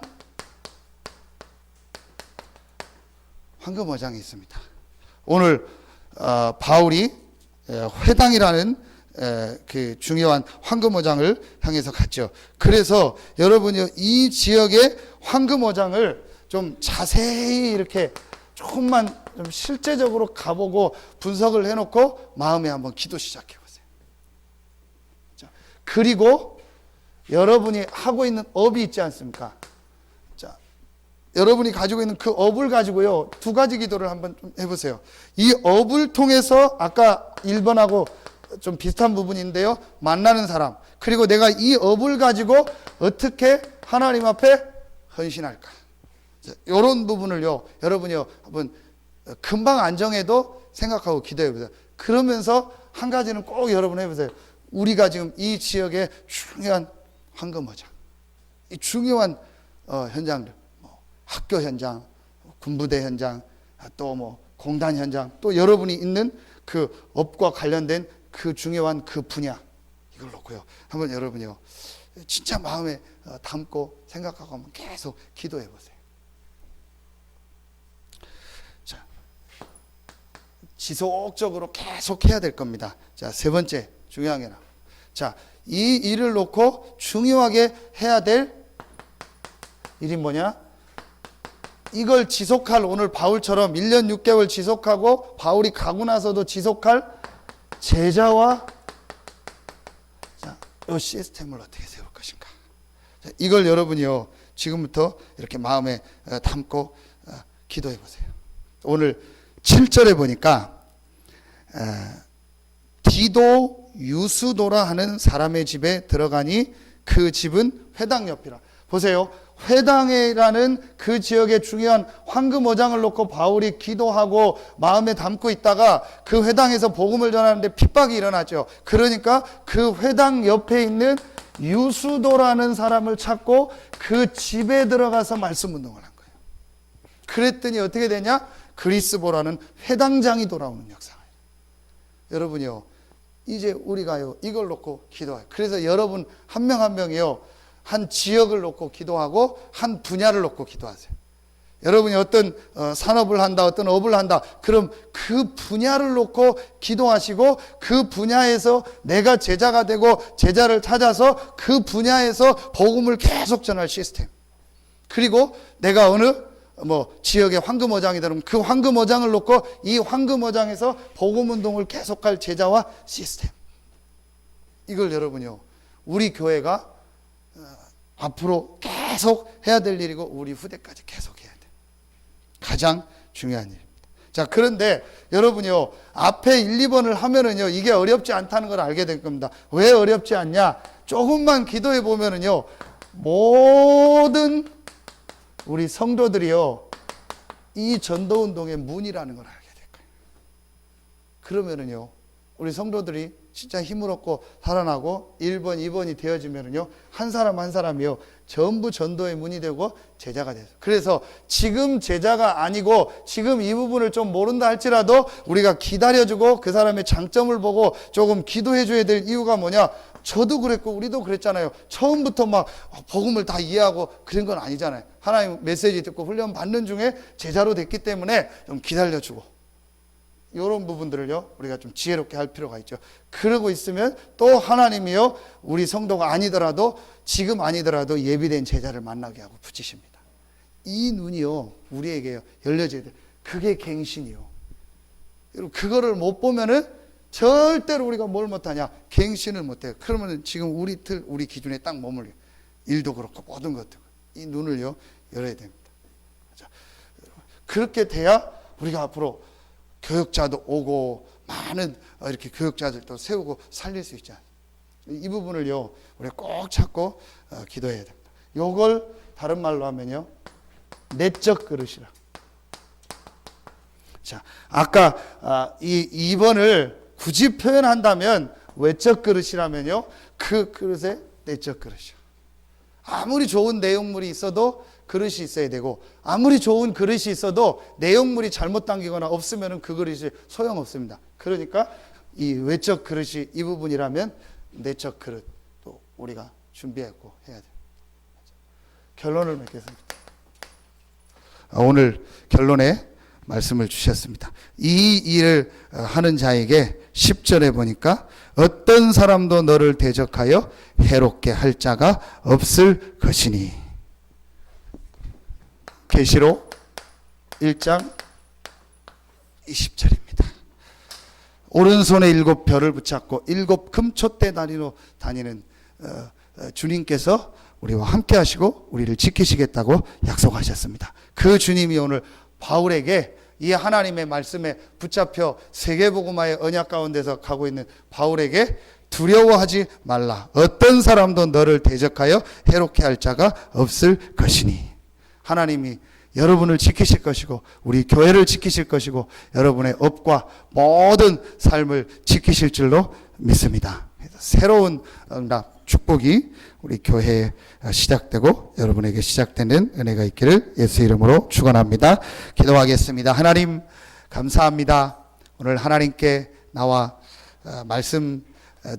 황금어장이 있습니다. 오늘 바울이 회당이라는 그 중요한 황금어장을 향해서 갔죠. 그래서 여러분이 이 지역의 황금어장을 좀 자세히 이렇게 조금만 좀 실제적으로 가보고 분석을 해놓고 마음에 한번 기도 시작해 보세요. 자, 그리고 여러분이 하고 있는 업이 있지 않습니까? 자, 여러분이 가지고 있는 그 업을 가지고요 두 가지 기도를 한번 좀 해보세요. 이 업을 통해서 아까 1번하고 좀 비슷한 부분인데요, 만나는 사람, 그리고 내가 이 업을 가지고 어떻게 하나님 앞에 헌신할까, 이런 부분을요 여러분이요 한번 금방 안 정해도 생각하고 기도해 보세요. 그러면서 한 가지는 꼭 여러분 해보세요. 우리가 지금 이 지역의 중요한 황금어장, 이 중요한 현장들, 뭐 학교 현장, 군부대 현장, 또 뭐 공단 현장, 또 여러분이 있는 그 업과 관련된 그 중요한 그 분야, 이걸 놓고요 한번 여러분이요 진짜 마음에 담고 생각하고 한번 계속 기도해 보세요. 자, 지속적으로 계속 해야 될 겁니다. 자, 세 번째 중요한 게 나와요. 자, 이 일을 놓고 중요하게 해야 될 일이 뭐냐? 이걸 지속할, 오늘 바울처럼 1년 6개월 지속하고 바울이 가고 나서도 지속할 제자와, 자, 이 시스템을 어떻게 세울 것인가. 자, 이걸 여러분이요 지금부터 이렇게 마음에 담고 기도해 보세요. 오늘 7절에 보니까 디도 유스도라 하는 사람의 집에 들어가니 그 집은 회당 옆이라. 보세요. 회당이라는 그 지역의 중요한 황금어장을 놓고 바울이 기도하고 마음에 담고 있다가 그 회당에서 복음을 전하는데 핍박이 일어났죠. 그러니까 그 회당 옆에 있는 유수도라는 사람을 찾고 그 집에 들어가서 말씀 운동을 한 거예요. 그랬더니 어떻게 되냐? 그리스보라는 회당장이 돌아오는 역사예요. 여러분이요 이제 우리가요 이걸 놓고 기도해요. 그래서 여러분 한 명 한 명이요 한 지역을 놓고 기도하고 한 분야를 놓고 기도하세요. 여러분이 어떤 산업을 한다, 어떤 업을 한다, 그럼 그 분야를 놓고 기도하시고 그 분야에서 내가 제자가 되고 제자를 찾아서 그 분야에서 복음을 계속 전할 시스템. 그리고 내가 어느 지역의 황금어장이 되면 그 황금어장을 놓고 이 황금어장에서 복음운동을 계속할 제자와 시스템. 이걸 여러분이요 우리 교회가 앞으로 계속 해야 될 일이고 우리 후대까지 계속 해야 돼. 가장 중요한 일입니다. 자, 그런데 여러분요, 앞에 1, 2번을 하면은요, 이게 어렵지 않다는 걸 알게 될 겁니다. 왜 어렵지 않냐? 조금만 기도해 보면은요, 모든 우리 성도들이요, 이 전도운동의 문이라는 걸 알게 될 거예요. 그러면은요, 우리 성도들이 진짜 힘을 얻고 살아나고 1번, 2번이 되어지면은요, 한 사람 한 사람이요, 전부 전도의 문이 되고 제자가 돼서. 그래서 지금 제자가 아니고 지금 이 부분을 좀 모른다 할지라도 우리가 기다려주고 그 사람의 장점을 보고 조금 기도해줘야 될 이유가 뭐냐? 저도 그랬고 우리도 그랬잖아요. 처음부터 막 복음을 다 이해하고 그런 건 아니잖아요. 하나님 메시지 듣고 훈련 받는 중에 제자로 됐기 때문에 좀 기다려주고 이런 부분들을요, 우리가 좀 지혜롭게 할 필요가 있죠. 그러고 있으면 또 하나님이요, 우리 성도가 아니더라도 지금 아니더라도 예비된 제자를 만나게 하고 붙이십니다. 이 눈이요, 우리에게 열려져야 돼. 그게 갱신이요. 여러분, 그거를 못 보면은 절대로 우리가 뭘 못하냐? 갱신을 못해요. 그러면 지금 우리 틀, 우리 기준에 딱 머물려. 일도 그렇고 모든 것들. 이 눈을요, 열어야 됩니다. 자, 그렇게 돼야 우리가 앞으로 교육자도 오고 많은 이렇게 교육자들도 세우고 살릴 수 있잖아요. 이 부분을요, 우리 꼭 찾고 기도해야 됩니다. 요걸 다른 말로 하면요, 내적 그릇이라. 자, 아까 이 2번을 굳이 표현한다면 외적 그릇이라면요, 그 그릇에 내적 그릇이요. 아무리 좋은 내용물이 있어도 그릇이 있어야 되고, 아무리 좋은 그릇이 있어도 내용물이 잘못 담기거나 없으면 그 그릇이 소용없습니다. 그러니까 이 외적 그릇이 이 부분이라면 내적 그릇도 우리가 준비했고 해야 돼요. 결론을 맺겠습니다. 오늘 결론에 말씀을 주셨습니다. 이 일을 하는 자에게 10절에 보니까 어떤 사람도 너를 대적하여 해롭게 할 자가 없을 것이니. 계시록 1장 20절입니다. 오른손에 7 별을 붙잡고 7 금촛대 다리로 다니는 주님께서 우리와 함께 하시고 우리를 지키시겠다고 약속하셨습니다. 그 주님이 오늘 바울에게 이 하나님의 말씀에 붙잡혀 세계복음화의 언약 가운데서 가고 있는 바울에게 두려워하지 말라. 어떤 사람도 너를 대적하여 해롭게 할 자가 없을 것이니. 하나님이 여러분을 지키실 것이고 우리 교회를 지키실 것이고 여러분의 업과 모든 삶을 지키실 줄로 믿습니다. 새로운 응답, 축복이 우리 교회에 시작되고 여러분에게 시작되는 은혜가 있기를 예수 이름으로 축원합니다. 기도하겠습니다. 하나님 감사합니다. 오늘 하나님께 나와 말씀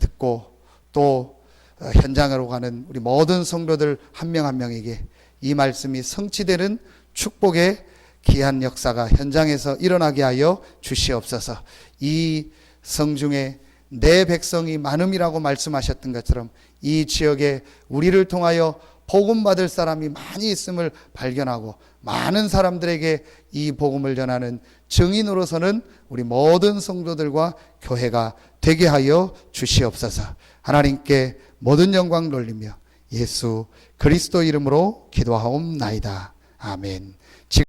듣고 또 현장으로 가는 우리 모든 성도들 한 명 한 명에게 이 말씀이 성취되는 축복의 귀한 역사가 현장에서 일어나게 하여 주시옵소서. 이 성중에 내 백성이 많음이라고 말씀하셨던 것처럼 이 지역에 우리를 통하여 복음 받을 사람이 많이 있음을 발견하고 많은 사람들에게 이 복음을 전하는 증인으로서는 우리 모든 성도들과 교회가 되게 하여 주시옵소서. 하나님께 모든 영광 돌리며 예수 그리스도 이름으로 기도하옵나이다. 아멘.